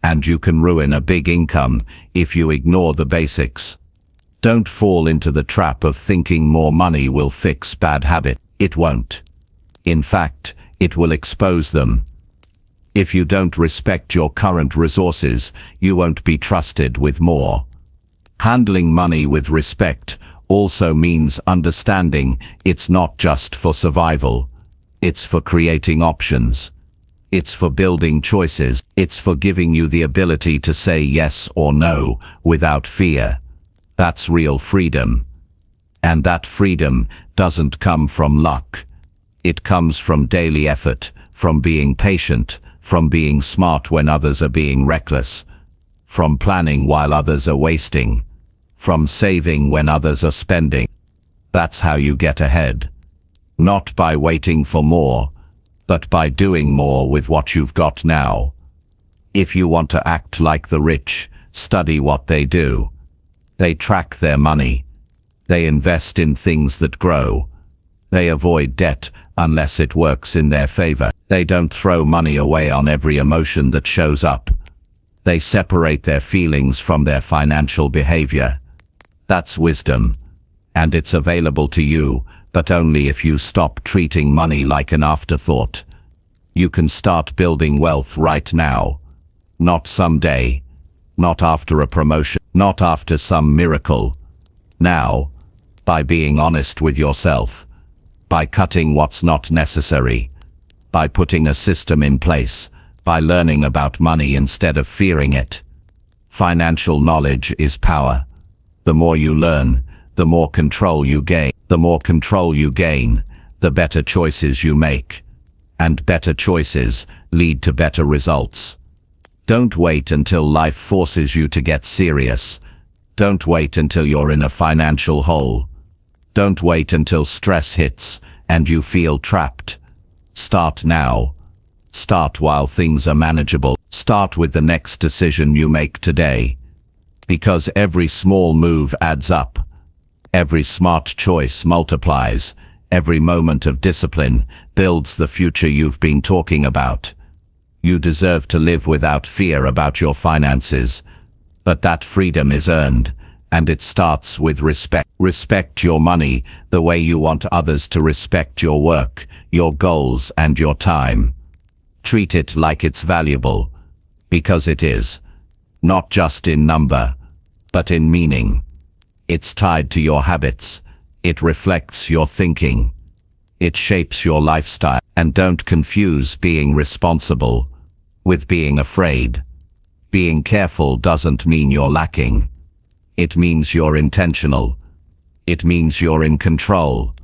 And you can ruin a big income if you ignore the basics. Don't fall into the trap of thinking more money will fix bad habits. It won't. In fact, it will expose them. If you don't respect your current resources, you won't be trusted with more. Handling money with respect also means understanding it's not just for survival. It's for creating options. It's for building choices. It's for giving you the ability to say yes or no without fear. That's real freedom. And that freedom doesn't come from luck. It comes from daily effort, from being patient, from being smart when others are being reckless, from planning while others are wasting, from saving when others are spending. That's how you get ahead. Not by waiting for more, but by doing more with what you've got now. If you want to act like the rich, study what they do. They track their money. They invest in things that grow. They avoid debt unless it works in their favor. They don't throw money away on every emotion that shows up. They separate their feelings from their financial behavior. That's wisdom. And it's available to you, but only if you stop treating money like an afterthought. You can start building wealth right now. Not someday. Not after a promotion. Not after some miracle. Now, by being honest with yourself. By cutting what's not necessary. By putting a system in place. By learning about money instead of fearing it. Financial knowledge is power. The more you learn, the more control you gain. The more control you gain, the better choices you make. And better choices lead to better results. Don't wait until life forces you to get serious. Don't wait until you're in a financial hole. Don't wait until stress hits and you feel trapped. Start now. Start while things are manageable. Start with the next decision you make today. Because every small move adds up. Every smart choice multiplies. Every moment of discipline builds the future you've been talking about. You deserve to live without fear about your finances. But that freedom is earned, and it starts with respect. Respect your money the way you want others to respect your work, your goals, and your time. Treat it like it's valuable, because it is. Not just in number, but in meaning. It's tied to your habits. It reflects your thinking. It shapes your lifestyle. And don't confuse being responsible with being afraid. Being careful doesn't mean you're lacking. It means you're intentional. It means you're in control.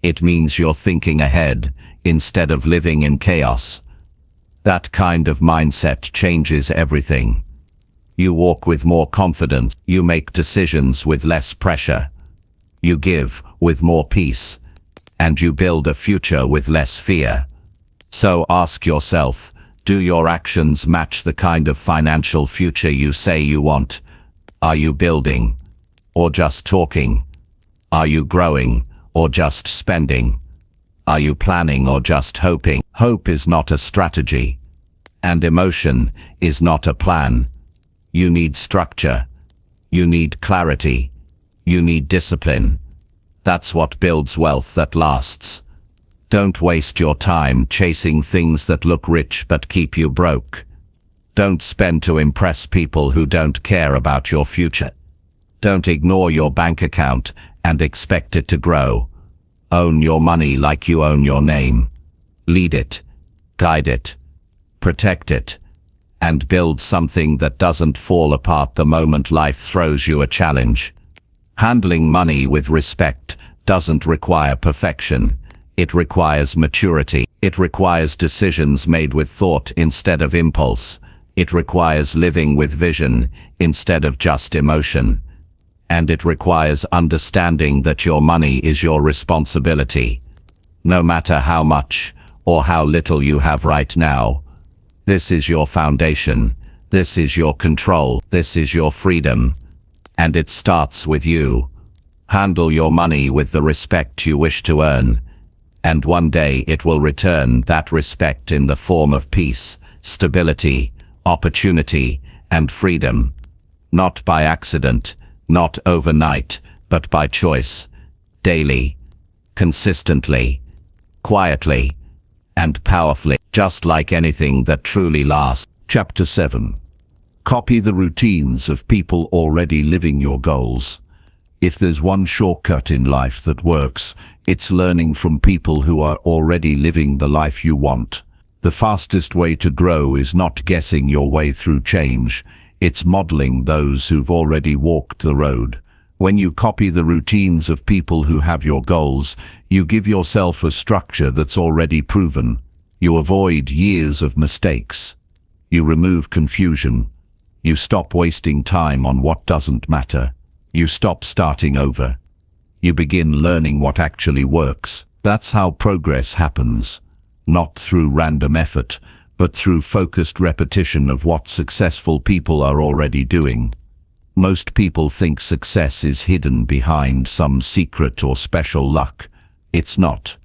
It means you're thinking ahead instead of living in chaos. That kind of mindset changes everything. You walk with more confidence. You make decisions with less pressure. You give with more peace. And you build a future with less fear. So ask yourself, do your actions match the kind of financial future you say you want? Are you building or just talking? Are you growing or just spending? Are you planning or just hoping? Hope is not a strategy, and emotion is not a plan. You need structure. You need clarity. You need discipline. That's what builds wealth that lasts. Don't waste your time chasing things that look rich but keep you broke. Don't spend to impress people who don't care about your future. Don't ignore your bank account and expect it to grow. Own your money like you own your name. Lead it, guide it, protect it, and build something that doesn't fall apart the moment life throws you a challenge. Handling money with respect doesn't require perfection. It requires maturity. It requires decisions made with thought instead of impulse. It requires living with vision instead of just emotion. And it requires understanding that your money is your responsibility. No matter how much or how little you have right now, this is your foundation. This is your control. This is your freedom. And it starts with you. Handle your money with the respect you wish to earn. And one day it will return that respect in the form of peace, stability, opportunity, and freedom. Not by accident, not overnight, but by choice. Daily, consistently, quietly, and powerfully. Just like anything that truly lasts. Chapter 7. Copy the routines of people already living your goals. If there's one shortcut in life that works, it's learning from people who are already living the life you want. The fastest way to grow is not guessing your way through change. It's modeling those who've already walked the road. When you copy the routines of people who have your goals, you give yourself a structure that's already proven. You avoid years of mistakes. You remove confusion. You stop wasting time on what doesn't matter. You stop starting over. You begin learning what actually works. That's how progress happens. Not through random effort, but through focused repetition of what successful people are already doing. Most people think success is hidden behind some secret or special luck. It's not.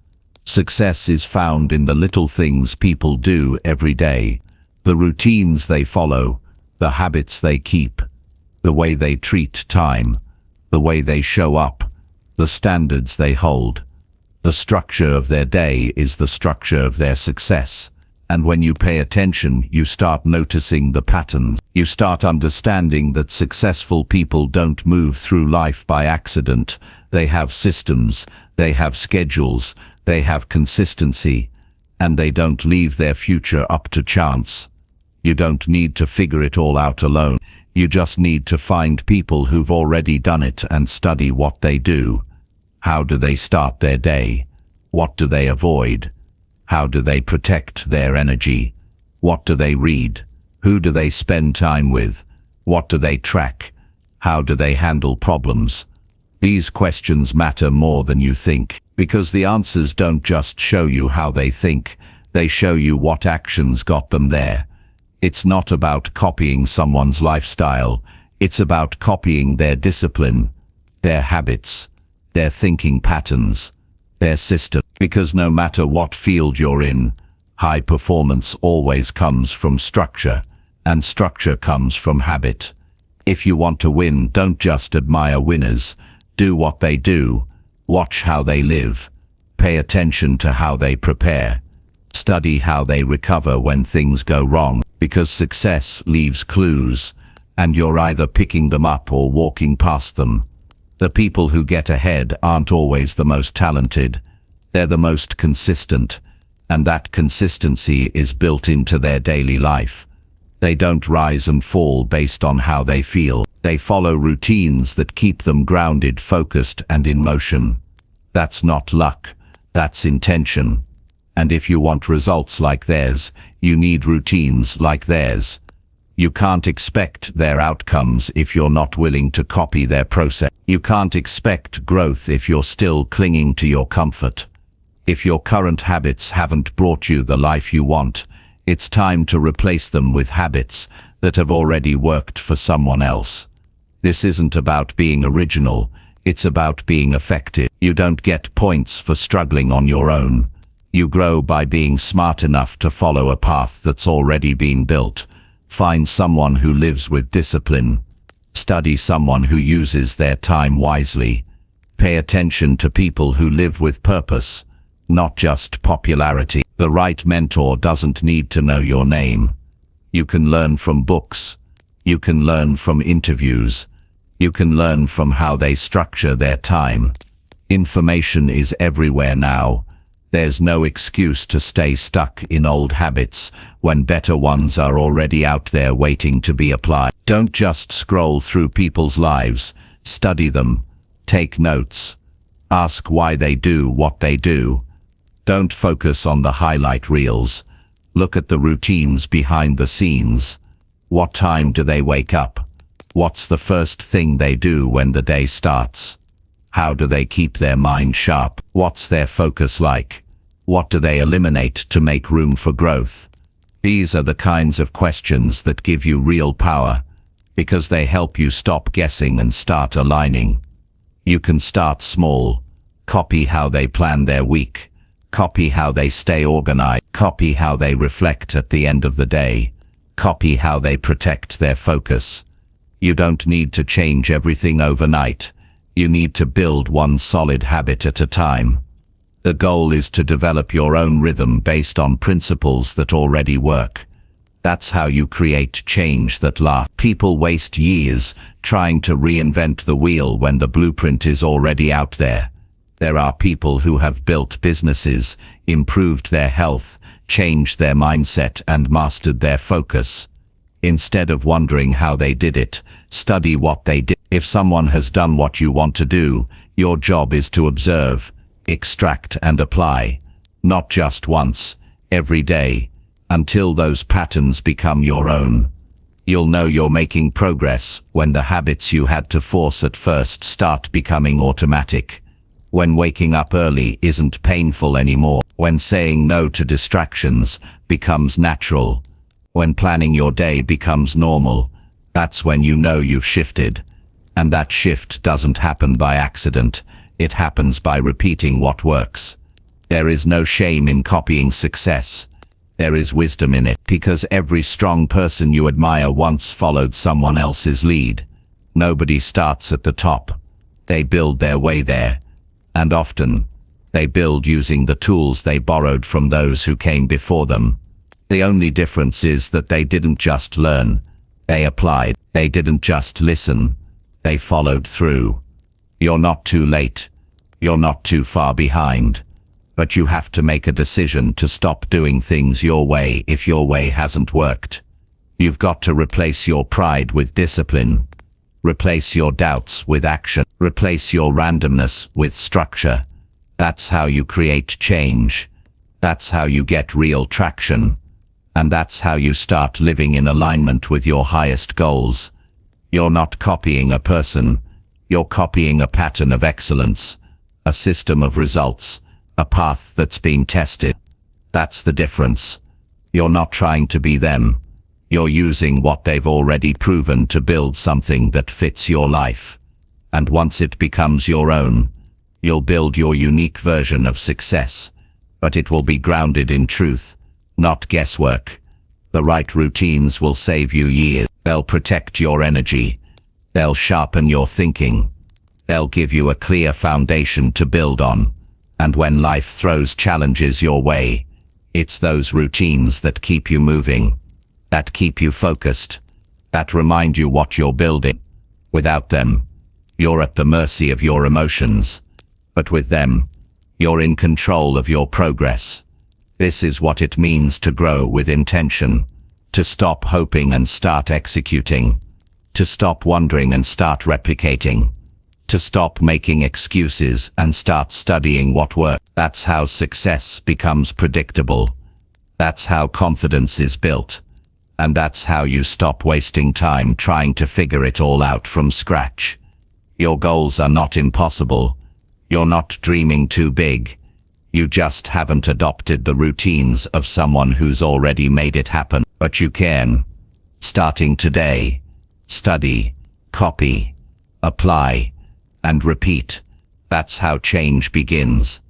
Success is found in the little things people do every day, the routines they follow, the habits they keep, the way they treat time, the way they show up, the standards they hold. The structure of their day is the structure of their success. And when you pay attention, you start noticing the patterns. You start understanding that successful people don't move through life by accident. They have systems, they have schedules, they have consistency, and they don't leave their future up to chance. You don't need to figure it all out alone. You just need to find people who've already done it and study what they do. How do they start their day? What do they avoid? How do they protect their energy? What do they read? Who do they spend time with? What do they track? How do they handle problems? These questions matter more than you think, because the answers don't just show you how they think, they show you what actions got them there. It's not about copying someone's lifestyle, it's about copying their discipline, their habits, their thinking patterns, their system. Because no matter what field you're in, high performance always comes from structure, and structure comes from habit. If you want to win, don't just admire winners. Do what they do. Watch how they live. Pay attention to how they prepare. Study how they recover when things go wrong, because success leaves clues, and you're either picking them up or walking past them. The people who get ahead aren't always the most talented. They're the most consistent, and that consistency is built into their daily life. They don't rise and fall based on how they feel. They follow routines that keep them grounded, focused, and in motion. That's not luck, that's intention. And if you want results like theirs, you need routines like theirs. You can't expect their outcomes if you're not willing to copy their process. You can't expect growth if you're still clinging to your comfort. If your current habits haven't brought you the life you want, it's time to replace them with habits that have already worked for someone else. This isn't about being original, it's about being effective. You don't get points for struggling on your own. You grow by being smart enough to follow a path that's already been built. Find someone who lives with discipline. Study someone who uses their time wisely. Pay attention to people who live with purpose, not just popularity. The right mentor doesn't need to know your name. You can learn from books. You can learn from interviews. You can learn from how they structure their time. Information is everywhere now. There's no excuse to stay stuck in old habits when better ones are already out there waiting to be applied. Don't just scroll through people's lives. Study them. Take notes. Ask why they do what they do. Don't focus on the highlight reels. Look at the routines behind the scenes. What time do they wake up? What's the first thing they do when the day starts? How do they keep their mind sharp? What's their focus like? What do they eliminate to make room for growth? These are the kinds of questions that give you real power, because they help you stop guessing and start aligning. You can start small. Copy how they plan their week. Copy how they stay organized. Copy how they reflect at the end of the day. Copy how they protect their focus. You don't need to change everything overnight. You need to build one solid habit at a time. The goal is to develop your own rhythm based on principles that already work. That's how you create change that lasts. People waste years trying to reinvent the wheel when the blueprint is already out there. There are people who have built businesses, improved their health, changed their mindset, and mastered their focus. Instead of wondering how they did it, study what they did. If someone has done what you want to do, your job is to observe, extract, and apply. Not just once, every day, until those patterns become your own. You'll know you're making progress when the habits you had to force at first start becoming automatic. When waking up early isn't painful anymore. When saying no to distractions becomes natural. When planning your day becomes normal. That's when you know you've shifted. And that shift doesn't happen by accident. It happens by repeating what works. There is no shame in copying success. There is wisdom in it, because every strong person you admire once followed someone else's lead. Nobody starts at the top. They build their way there. And often, they build using the tools they borrowed from those who came before them. The only difference is that they didn't just learn. They applied. They didn't just listen. They followed through. You're not too late. You're not too far behind. But you have to make a decision to stop doing things your way if your way hasn't worked. You've got to replace your pride with discipline. Replace your doubts with action. Replace your randomness with structure. That's how you create change. That's how you get real traction. And that's how you start living in alignment with your highest goals. You're not copying a person. You're copying a pattern of excellence, a system of results, a path that's been tested. That's the difference. You're not trying to be them. You're using what they've already proven to build something that fits your life. And once it becomes your own, you'll build your unique version of success. But it will be grounded in truth, not guesswork. The right routines will save you years. They'll protect your energy. They'll sharpen your thinking. They'll give you a clear foundation to build on. And when life throws challenges your way, it's those routines that keep you moving, that keep you focused, that remind you what you're building. Without them, You're at the mercy of your emotions. But with them, you're in control of your progress. This is what it means to grow with intention. To stop hoping and start executing. To stop wondering and start replicating. To stop making excuses and start studying what works. That's how success becomes predictable. That's how confidence is built. And that's how you stop wasting time trying to figure it all out from scratch. Your goals are not impossible. You're not dreaming too big. You just haven't adopted the routines of someone who's already made it happen. But you can. Starting today. Study, copy, apply, and repeat. That's how change begins.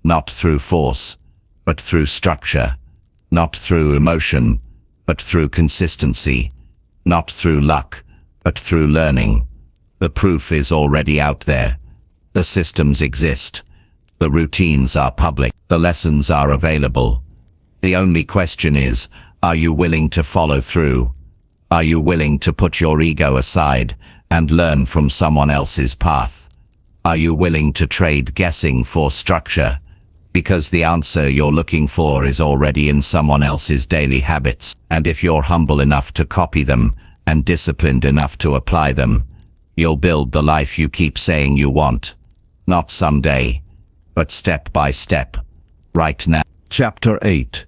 Not through force, but through structure. Not through emotion, but through consistency. Not through luck, but through learning. The proof is already out there. The systems exist. The routines are public. The lessons are available. The only question is, are you willing to follow through? Are you willing to put your ego aside and learn from someone else's path? Are you willing to trade guessing for structure? Because the answer you're looking for is already in someone else's daily habits. And if you're humble enough to copy them and disciplined enough to apply them, you'll build the life you keep saying you want. Not someday, but step by step, right now. Chapter 8.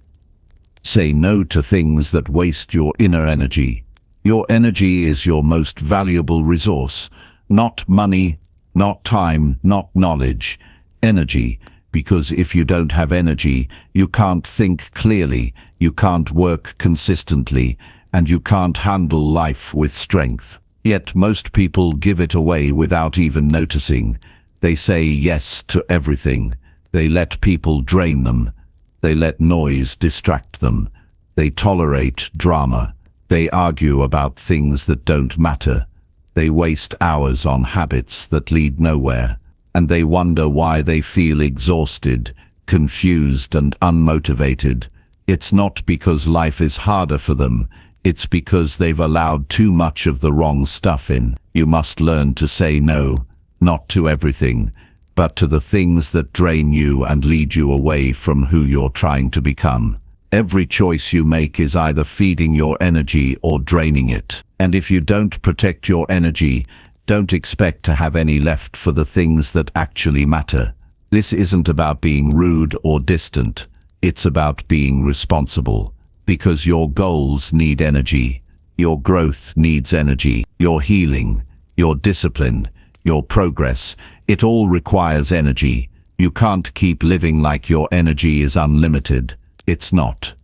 Say no to things that waste your inner energy. Your energy is your most valuable resource. Not money, not time, not knowledge. Energy. Because if you don't have energy, you can't think clearly, you can't work consistently, and you can't handle life with strength. Yet most people give it away without even noticing. They say yes to everything. They let people drain them. They let noise distract them. They tolerate drama. They argue about things that don't matter. They waste hours on habits that lead nowhere. And they wonder why they feel exhausted, confused, and unmotivated. It's not because life is harder for them. It's because they've allowed too much of the wrong stuff in. You must learn to say no, not to everything, but to the things that drain you and lead you away from who you're trying to become. Every choice you make is either feeding your energy or draining it. And if you don't protect your energy, don't expect to have any left for the things that actually matter. This isn't about being rude or distant. It's about being responsible. Because your goals need energy. Your growth needs energy. Your healing, your discipline, your progress, it all requires energy. You can't keep living like your energy is unlimited. It's not.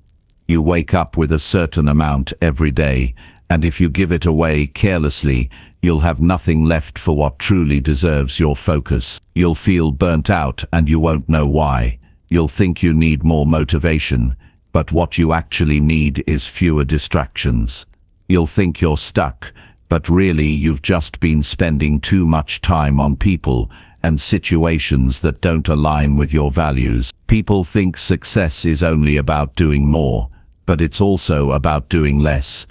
You wake up with a certain amount every day, and if you give it away carelessly, you'll have nothing left for what truly deserves your focus. You'll feel burnt out and you won't know why. You'll think you need more motivation, but what you actually need is fewer distractions. You'll think you're stuck, but really you've just been spending too much time on people and situations that don't align with your values. People think success is only about doing more, but it's also about doing less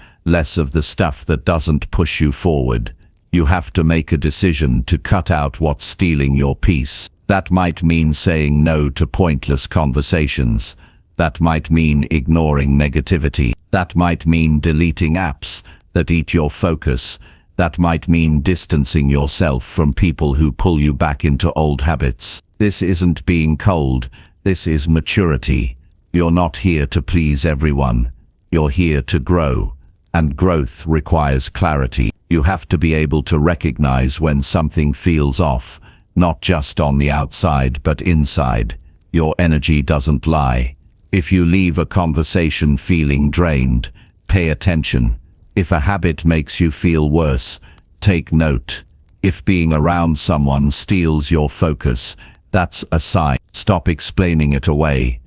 of the stuff that doesn't push you forward. You have to make a decision to cut out what's stealing your peace. That might mean saying no to pointless conversations. That might mean ignoring negativity. That might mean deleting apps that eat your focus. That might mean distancing yourself from people who pull you back into old habits. This isn't being cold. This is maturity. You're not here to please everyone. You're here to grow. And growth requires clarity. You have to be able to recognize when something feels off, not just on the outside but inside. Your energy doesn't lie. If you leave a conversation feeling drained, pay attention. If a habit makes you feel worse, take note. If being around someone steals your focus, that's a sign. Stop explaining it away.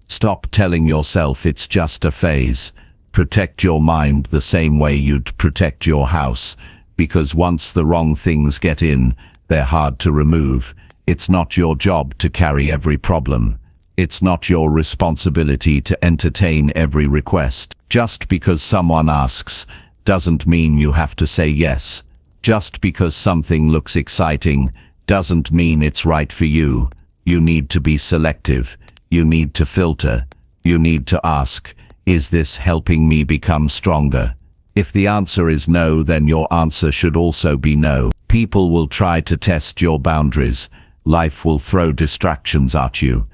Stop telling yourself it's just a phase. Protect your mind the same way you'd protect your house, because once the wrong things get in, they're hard to remove. It's not your job to carry every problem. It's not your responsibility to entertain every request. Just because someone asks, doesn't mean you have to say yes. Just because something looks exciting doesn't mean it's right for you. You need to be selective. You need to filter. You need to ask, is this helping me become stronger? If the answer is no, then your answer should also be no. People will try to test your boundaries. Life will throw distractions at you.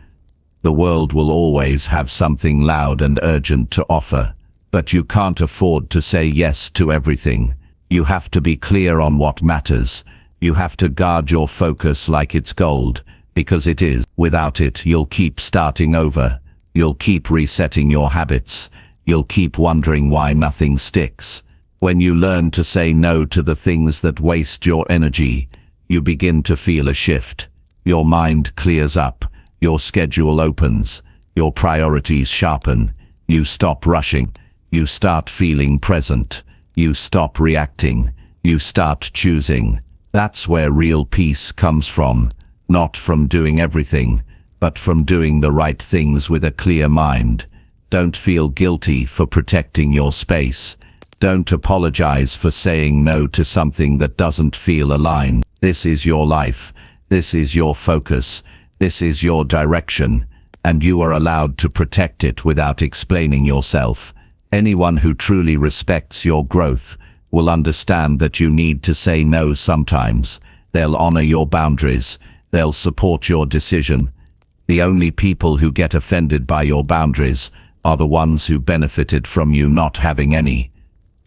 The world will always have something loud and urgent to offer. But you can't afford to say yes to everything. You have to be clear on what matters. You have to guard your focus like it's gold, because it is. Without it, you'll keep starting over. You'll keep resetting your habits. You'll keep wondering why nothing sticks. When you learn to say no to the things that waste your energy, you begin to feel a shift. Your mind clears up. Your schedule opens. Your priorities sharpen. You stop rushing. You start feeling present. You stop reacting. You start choosing. That's where real peace comes from. Not from doing everything, but from doing the right things with a clear mind. Don't feel guilty for protecting your space. Don't apologize for saying no to something that doesn't feel aligned. This is your life. This is your focus. This is your direction, and you are allowed to protect it without explaining yourself. Anyone who truly respects your growth will understand that you need to say no sometimes. They'll honor your boundaries. They'll support your decision. The only people who get offended by your boundaries are the ones who benefited from you not having any.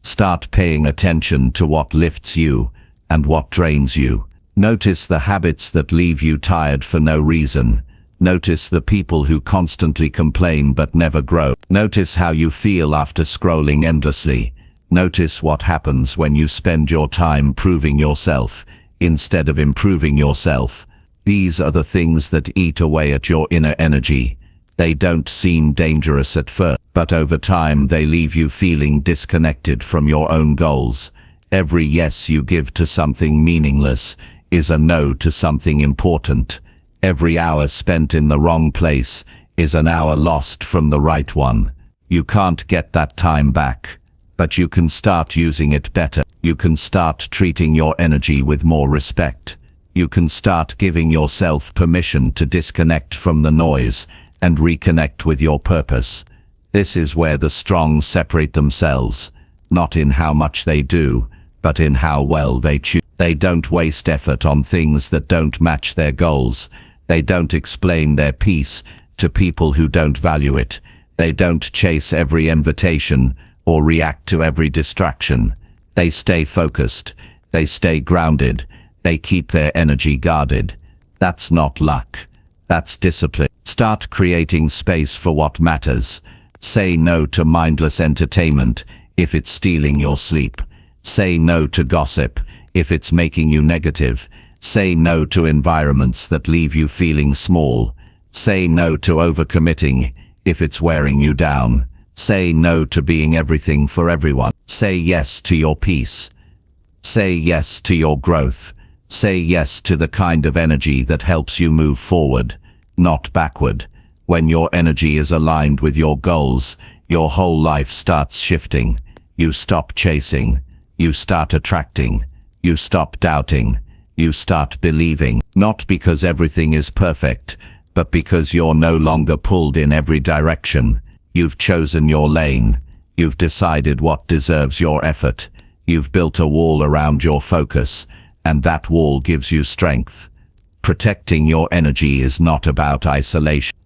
Start paying attention to what lifts you and what drains you. Notice the habits that leave you tired for no reason. Notice the people who constantly complain but never grow. Notice how you feel after scrolling endlessly. Notice what happens when you spend your time proving yourself instead of improving yourself. These are the things that eat away at your inner energy. They don't seem dangerous at first, but over time they leave you feeling disconnected from your own goals. Every yes you give to something meaningless is a no to something important. Every hour spent in the wrong place is an hour lost from the right one. You can't get that time back, but you can start using it better. You can start treating your energy with more respect. You can start giving yourself permission to disconnect from the noise and reconnect with your purpose. This is where the strong separate themselves, not in how much they do, but in how well they choose. They don't waste effort on things that don't match their goals. They don't explain their peace to people who don't value it. They don't chase every invitation or react to every distraction. They stay focused. They stay grounded. They keep their energy guarded. That's not luck. That's discipline. Start creating space for what matters. Say no to mindless entertainment if it's stealing your sleep. Say no to gossip if it's making you negative. Say no to environments that leave you feeling small. Say no to overcommitting if it's wearing you down. Say no to being everything for everyone. Say yes to your peace. Say yes to your growth. Say yes to the kind of energy that helps you move forward, not backward. When your energy is aligned with your goals, your whole life starts shifting. You stop chasing. You start attracting. You stop doubting. You start believing. Not because everything is perfect, but because you're no longer pulled in every direction. You've chosen your lane. You've decided what deserves your effort. You've built a wall around your focus, and that wall gives you strength. Protecting your energy is not about isolation.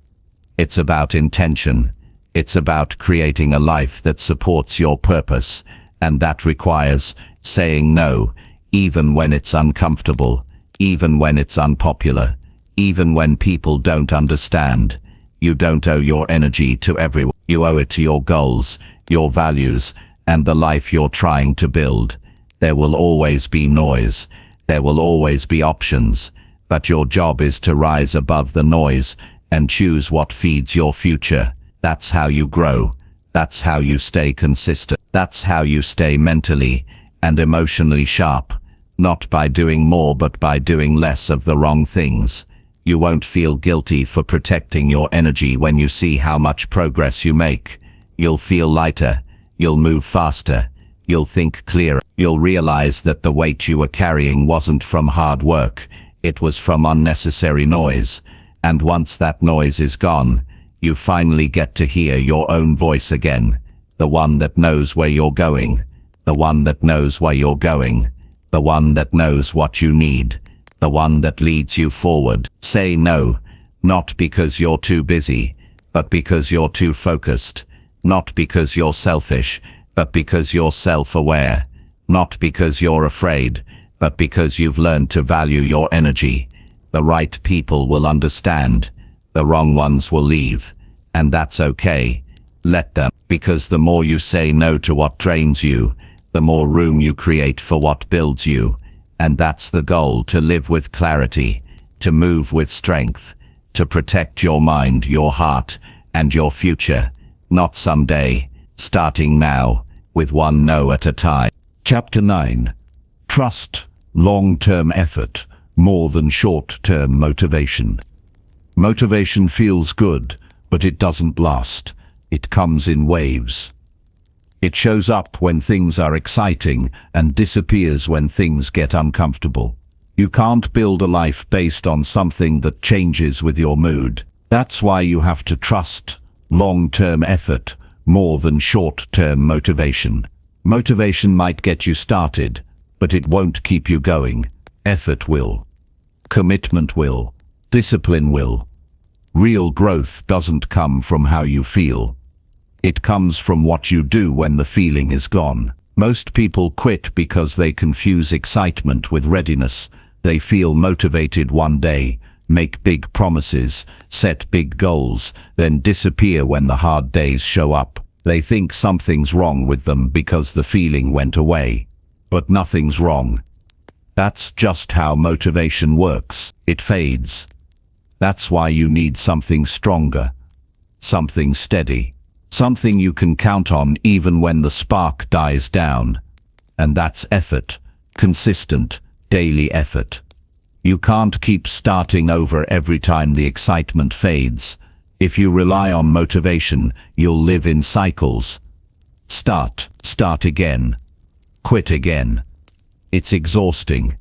It's about intention. It's about creating a life that supports your purpose, and that requires saying no, even when it's uncomfortable, even when it's unpopular, even when people don't understand. You don't owe your energy to everyone. You owe it to your goals, your values, and the life you're trying to build. There will always be noise. There will always be options, but your job is to rise above the noise and choose what feeds your future. That's how you grow. That's how you stay consistent. That's how you stay mentally and emotionally sharp, not by doing more but by doing less of the wrong things. You won't feel guilty for protecting your energy when you see how much progress you make. You'll feel lighter. You'll move faster. You'll think clearer. You'll realize that the weight you were carrying wasn't from hard work. It was from unnecessary noise. And once that noise is gone, you finally get to hear your own voice again. The one that knows where you're going. The one that knows where you're going. The one that knows what you need. The one that leads you forward. Say no, not because you're too busy, but because you're too focused. Not because you're selfish, but because you're self-aware. Not because you're afraid, but because you've learned to value your energy. The right people will understand. The wrong ones will leave. And that's okay. Let them, because the more you say no to what drains you, the more room you create for what builds you. And that's the goal: to live with clarity, to move with strength, to protect your mind, your heart, and your future. Not someday, starting now, with one no at a time. Chapter 9. Trust long-term effort more than short-term motivation. Motivation feels good, but it doesn't last. It comes in waves. It shows up when things are exciting and disappears when things get uncomfortable. You can't build a life based on something that changes with your mood. That's why you have to trust long-term effort more than short-term motivation. Motivation might get you started, but it won't keep you going. Effort will. Commitment will. Discipline will. Real growth doesn't come from how you feel. It comes from what you do when the feeling is gone. Most people quit because they confuse excitement with readiness. They feel motivated one day, make big promises, set big goals, then disappear when the hard days show up. They think something's wrong with them because the feeling went away. But nothing's wrong. That's just how motivation works. It fades. That's why you need something stronger, something steady, something you can count on even when the spark dies down. And that's effort, consistent, daily effort. You can't keep starting over every time the excitement fades. If you rely on motivation, you'll live in cycles. Start again, quit again. It's exhausting,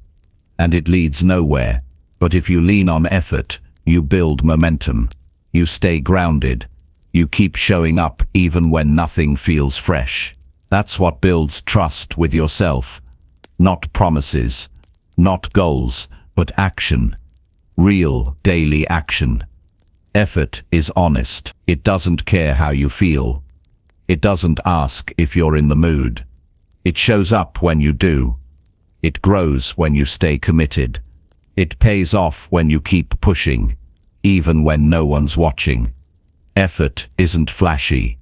and it leads nowhere. But if you lean on effort, you build momentum. You stay grounded. You keep showing up even when nothing feels fresh. That's what builds trust with yourself. Not promises, not goals, but action. Real, daily action. Effort is honest. It doesn't care how you feel. It doesn't ask if you're in the mood. It shows up when you do. It grows when you stay committed. It pays off when you keep pushing, even when no one's watching. Effort isn't flashy,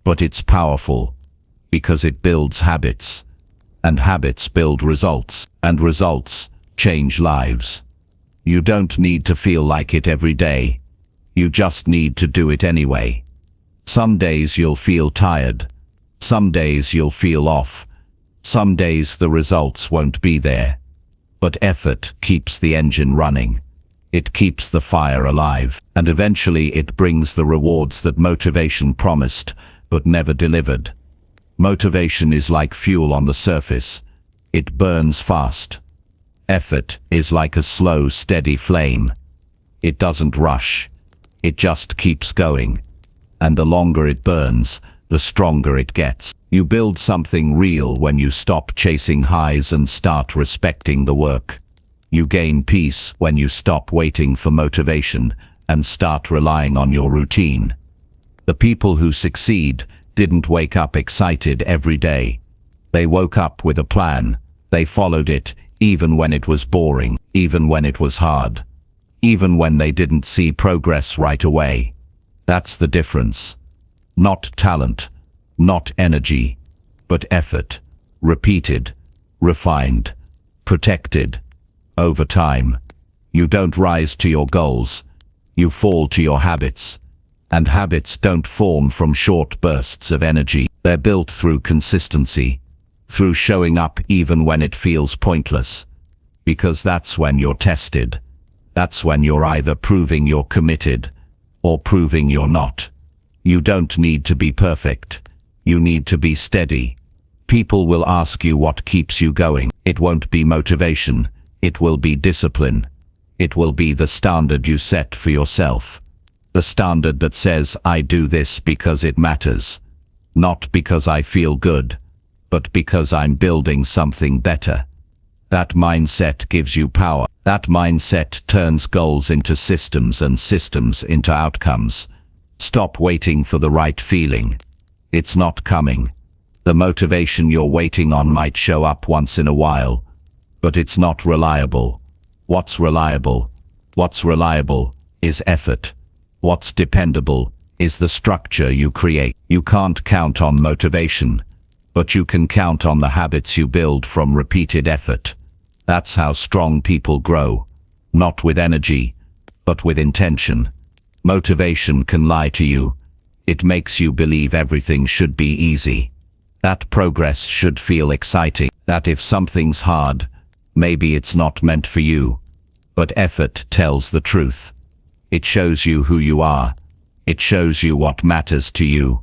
but it's powerful, because it builds habits, and habits build results, and results change lives. You don't need to feel like it every day. You just need to do it anyway. Some days you'll feel tired. Some days you'll feel off. Some days the results won't be there. But effort keeps the engine running. It keeps the fire alive, and eventually it brings the rewards that motivation promised, but never delivered. Motivation is like fuel on the surface. It burns fast. Effort is like a slow, steady flame. It doesn't rush. It just keeps going. And the longer it burns, the stronger it gets. You build something real when you stop chasing highs and start respecting the work. You gain peace when you stop waiting for motivation and start relying on your routine. The people who succeed didn't wake up excited every day. They woke up with a plan. They followed it even when it was boring, even when it was hard, even when they didn't see progress right away. That's the difference. Not talent, not energy, but effort. Repeated, refined, protected. Over time, you don't rise to your goals. You fall to your habits. And habits don't form from short bursts of energy. They're built through consistency, through showing up even when it feels pointless. Because that's when you're tested. That's when you're either proving you're committed or proving you're not. You don't need to be perfect. You need to be steady. People will ask you what keeps you going. It won't be motivation. It will be discipline. It will be the standard you set for yourself. The standard that says, I do this because it matters. Not because I feel good, but because I'm building something better. That mindset gives you power. That mindset turns goals into systems and systems into outcomes. Stop waiting for the right feeling. It's not coming. The motivation you're waiting on might show up once in a while, but it's not reliable. What's reliable? What's reliable is effort. What's dependable is the structure you create. You can't count on motivation, but you can count on the habits you build from repeated effort. That's how strong people grow, not with energy, but with intention. Motivation can lie to you. It makes you believe everything should be easy, that progress should feel exciting, that if something's hard, maybe it's not meant for you. But effort tells the truth. It shows you who you are. It shows you what matters to you.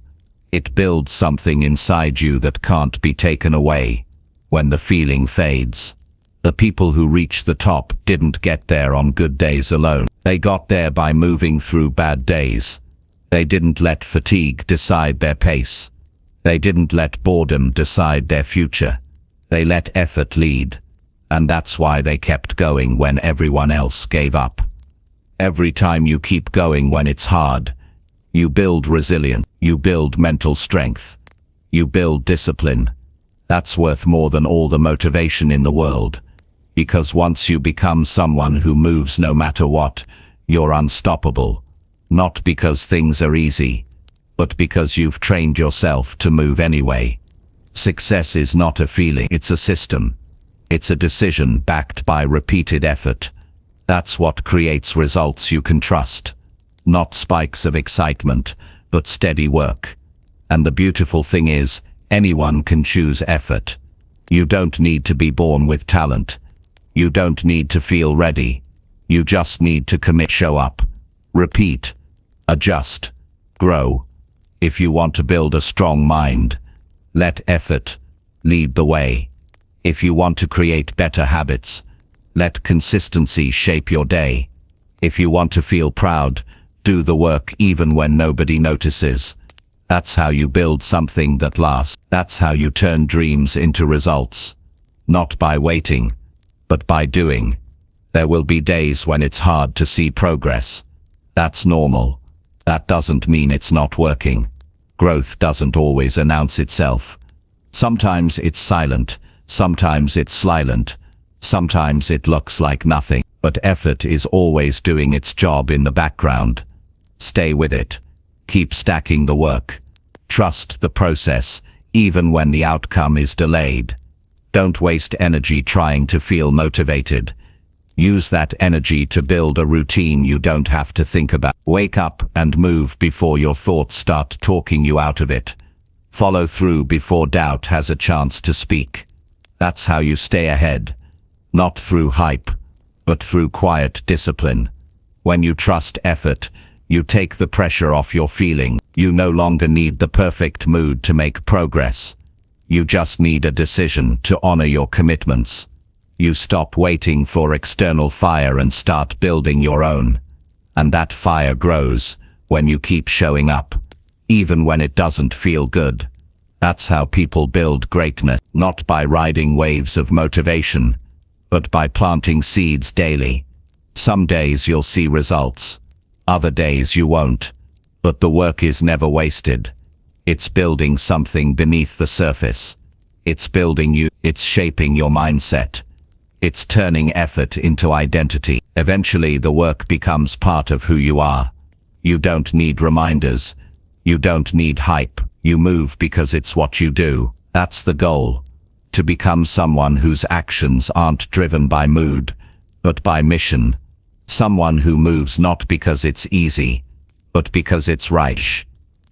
It builds something inside you that can't be taken away when the feeling fades. The people who reach the top didn't get there on good days alone. They got there by moving through bad days. They didn't let fatigue decide their pace. They didn't let boredom decide their future. They let effort lead. And that's why they kept going when everyone else gave up. Every time you keep going when it's hard, you build resilience, you build mental strength, you build discipline. That's worth more than all the motivation in the world. Because once you become someone who moves no matter what, you're unstoppable. Not because things are easy, but because you've trained yourself to move anyway. Success is not a feeling, it's a system. It's a decision backed by repeated effort. That's what creates results you can trust. Not spikes of excitement, but steady work. And the beautiful thing is, anyone can choose effort. You don't need to be born with talent. You don't need to feel ready. You just need to commit, show up, repeat, adjust, grow. If you want to build a strong mind, let effort lead the way. If you want to create better habits, let consistency shape your day. If you want to feel proud, do the work even when nobody notices. That's how you build something that lasts. That's how you turn dreams into results. Not by waiting, but by doing. There will be days when it's hard to see progress. That's normal. That doesn't mean it's not working. Growth doesn't always announce itself. Sometimes it's silent, sometimes it's silent, sometimes it looks like nothing, but effort is always doing its job in the background. Stay with it. Keep stacking the work. Trust the process, even when the outcome is delayed. Don't waste energy trying to feel motivated. Use that energy to build a routine you don't have to think about. Wake up and move before your thoughts start talking you out of it. Follow through before doubt has a chance to speak. That's how you stay ahead. Not through hype, but through quiet discipline. When you trust effort, you take the pressure off your feeling. You no longer need the perfect mood to make progress. You just need a decision to honor your commitments. You stop waiting for external fire and start building your own. And that fire grows when you keep showing up, even when it doesn't feel good. That's how people build greatness, not by riding waves of motivation, but by planting seeds daily. Some days you'll see results, other days you won't, but the work is never wasted. It's building something beneath the surface. It's building you, it's shaping your mindset. It's turning effort into identity. Eventually the work becomes part of who you are. You don't need reminders. You don't need hype. You move because it's what you do. That's the goal. To become someone whose actions aren't driven by mood, but by mission. Someone who moves not because it's easy, but because it's right.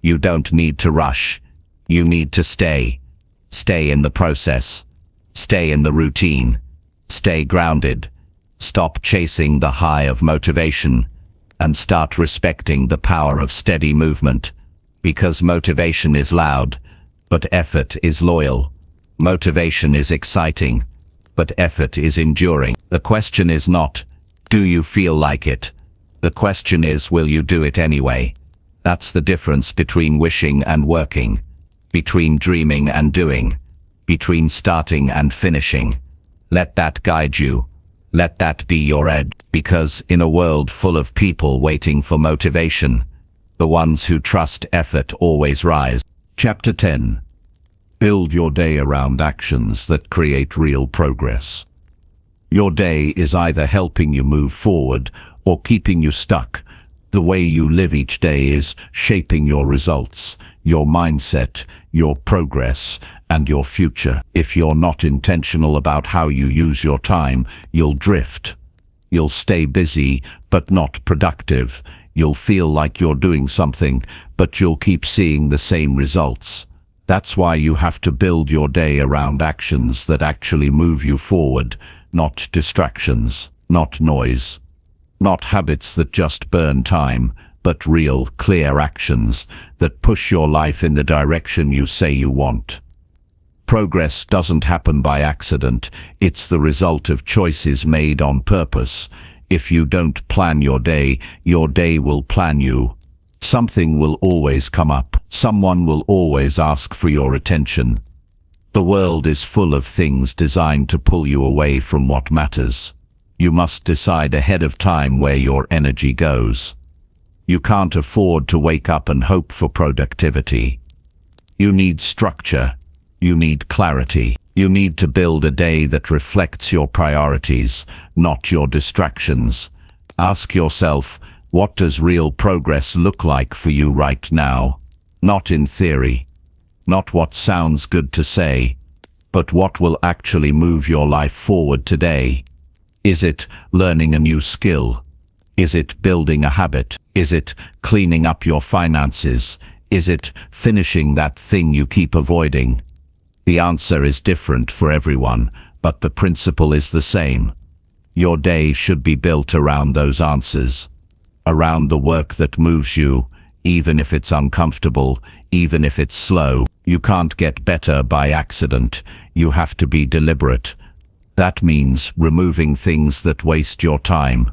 You don't need to rush. You need to stay. Stay in the process. Stay in the routine. Stay grounded. Stop chasing the high of motivation and start respecting the power of steady movement. Because motivation is loud, but effort is loyal. Motivation is exciting, but effort is enduring. The question is not, do you feel like it? The question is, will you do it anyway? That's the difference between wishing and working, between dreaming and doing, between starting and finishing. Let that guide you. Let that be your edge. Because in a world full of people waiting for motivation, the ones who trust effort always rise. Chapter 10. Build your day around actions that create real progress. Your day is either helping you move forward or keeping you stuck. The way you live each day is shaping your results, your mindset, your progress, and your future. If you're not intentional about how you use your time, you'll drift. You'll stay busy, but not productive. You'll feel like you're doing something, but you'll keep seeing the same results. That's why you have to build your day around actions that actually move you forward, not distractions, not noise, not habits that just burn time, but real, clear actions that push your life in the direction you say you want. Progress doesn't happen by accident. It's the result of choices made on purpose. If you don't plan your day will plan you. Something will always come up. Someone will always ask for your attention. The world is full of things designed to pull you away from what matters. You must decide ahead of time where your energy goes. You can't afford to wake up and hope for productivity. You need structure. You need clarity. You need to build a day that reflects your priorities, not your distractions. Ask yourself, what does real progress look like for you right now? Not in theory, not what sounds good to say, but what will actually move your life forward today. Is it learning a new skill? Is it building a habit? Is it cleaning up your finances? Is it finishing that thing you keep avoiding? The answer is different for everyone, but the principle is the same. Your day should be built around those answers, around the work that moves you, even if it's uncomfortable, even if it's slow. You can't get better by accident. You have to be deliberate. That means removing things that waste your time.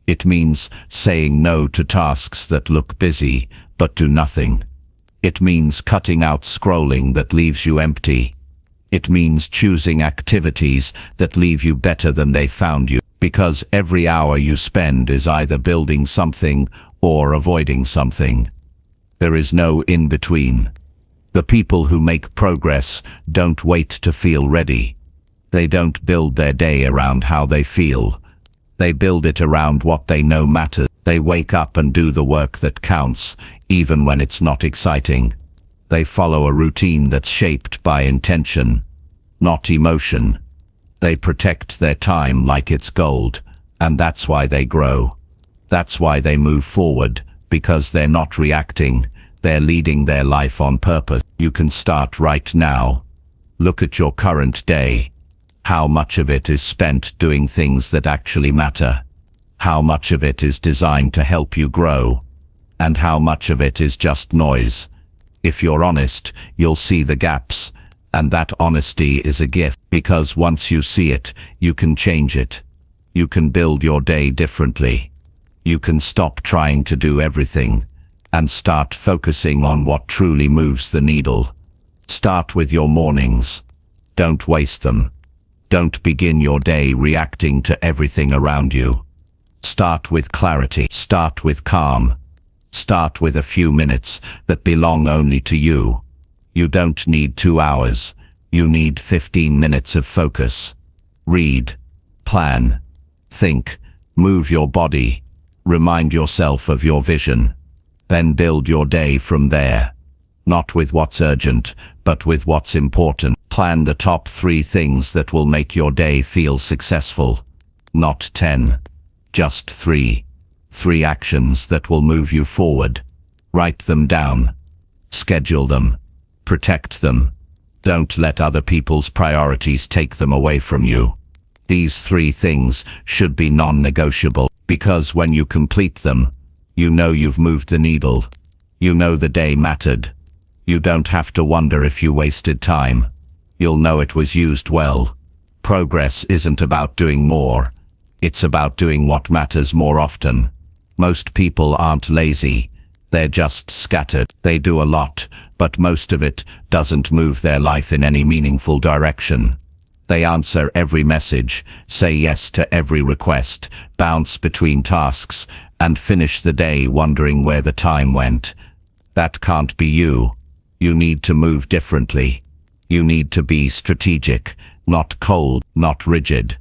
It means saying no to tasks that look busy, but do nothing. It means cutting out scrolling that leaves you empty. It means choosing activities that leave you better than they found you, because every hour you spend is either building something or avoiding something. There is no in-between. The people who make progress don't wait to feel ready. They don't build their day around how they feel. They build it around what they know matters. They wake up and do the work that counts, even when it's not exciting. They follow a routine that's shaped by intention, not emotion. They protect their time like it's gold, and that's why they grow. That's why they move forward, because they're not reacting. They're leading their life on purpose. You can start right now. Look at your current day. How much of it is spent doing things that actually matter? How much of it is designed to help you grow? And how much of it is just noise? If you're honest, you'll see the gaps, and that honesty is a gift, because once you see it, you can change it. You can build your day differently. You can stop trying to do everything, and start focusing on what truly moves the needle. Start with your mornings. Don't waste them. Don't begin your day reacting to everything around you. Start with clarity. Start with calm. Start with a few minutes that belong only to you. You don't need 2 hours. You need 15 minutes of focus. Read, plan, think, move your body, remind yourself of your vision. Then build your day from there. Not with what's urgent, but with what's important. Plan the top 3 things that will make your day feel successful. Not 10, just 3. 3 actions that will move you forward. Write them down. Schedule them. Protect them. Don't let other people's priorities take them away from you. These 3 things should be non-negotiable, because when you complete them, you know you've moved the needle. You know the day mattered. You don't have to wonder if you wasted time. You'll know it was used well. Progress isn't about doing more. It's about doing what matters more often. Most people aren't lazy. They're just scattered. They do a lot, but most of it doesn't move their life in any meaningful direction. They answer every message, say yes to every request, bounce between tasks, and finish the day wondering where the time went. That can't be you. You need to move differently. You need to be strategic, not cold, not rigid,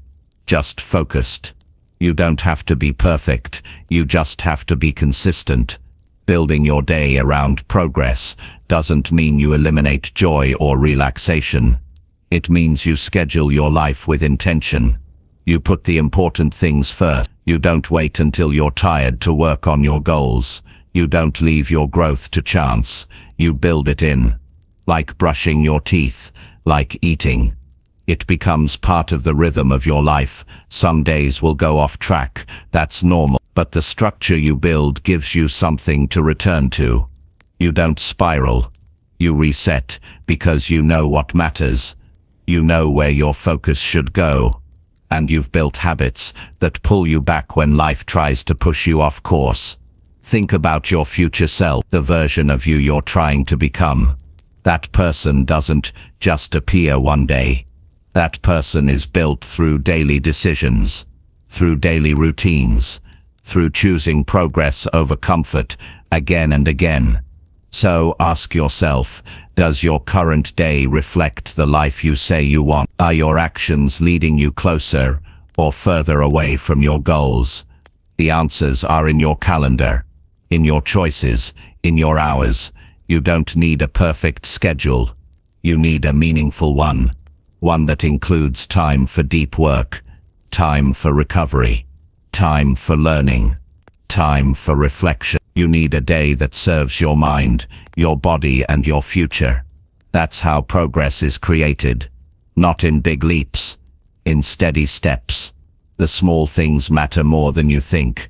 just focused. You don't have to be perfect, you just have to be consistent. Building your day around progress doesn't mean you eliminate joy or relaxation. It means you schedule your life with intention. You put the important things first. You don't wait until you're tired to work on your goals. You don't leave your growth to chance. You build it in. Like brushing your teeth, like eating. It becomes part of the rhythm of your life. Some days will go off track, that's normal. But the structure you build gives you something to return to. You don't spiral. You reset, because you know what matters. You know where your focus should go. And you've built habits that pull you back when life tries to push you off course. Think about your future self, the version of you you're trying to become. That person doesn't just appear one day. That person is built through daily decisions, through daily routines, through choosing progress over comfort again and again. So ask yourself, does your current day reflect the life you say you want? Are your actions leading you closer or further away from your goals? The answers are in your calendar, in your choices, in your hours. You don't need a perfect schedule. You need a meaningful one. One that includes time for deep work, time for recovery, time for learning, time for reflection. You need a day that serves your mind, your body, and your future. That's how progress is created. Not in big leaps, in steady steps. The small things matter more than you think.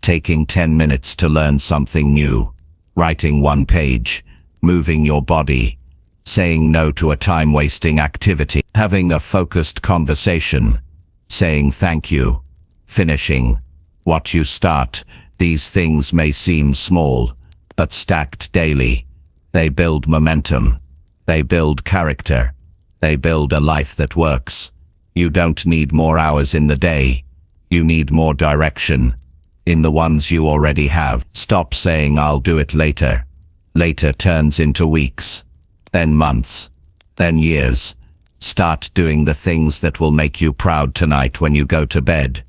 Taking 10 minutes to learn something new, writing one page, moving your body, saying no to a time-wasting activity, having a focused conversation, saying thank you, finishing what you start. These things may seem small, but stacked daily, they build momentum, they build character, they build a life that works. You don't need more hours in the day, you need more direction. In the ones you already have, stop saying I'll do it later. Later turns into weeks, then months, then years. Start doing the things that will make you proud tonight when you go to bed.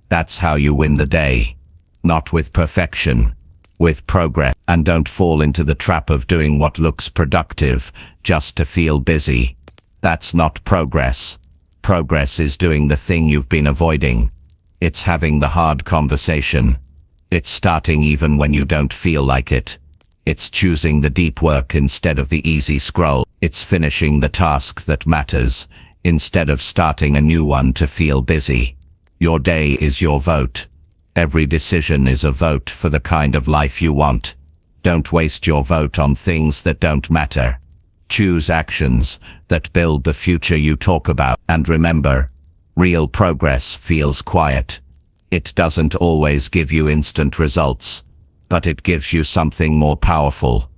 That's how you win the day. Not with perfection, with progress. And don't fall into the trap of doing what looks productive just to feel busy. That's not progress. Progress is doing the thing you've been avoiding. It's having the hard conversation. It's starting even when you don't feel like it. It's choosing the deep work instead of the easy scroll. It's finishing the task that matters, instead of starting a new one to feel busy. Your day is your vote. Every decision is a vote for the kind of life you want. Don't waste your vote on things that don't matter. Choose actions that build the future you talk about. And remember, real progress feels quiet. It doesn't always give you instant results, but it gives you something more powerful.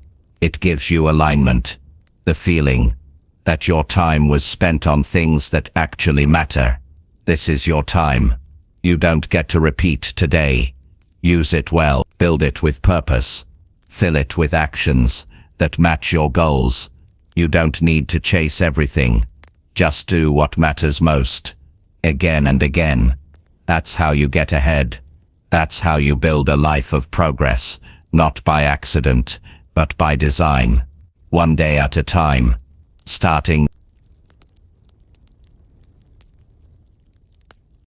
It gives you alignment, the feeling that your time was spent on things that actually matter. This is your time. You don't get to repeat today. Use it well, build it with purpose, fill it with actions that match your goals. You don't need to chase everything. Just do what matters most, again and again. That's how you get ahead. That's how you build a life of progress, not by accident, but by design. One day at a time. Starting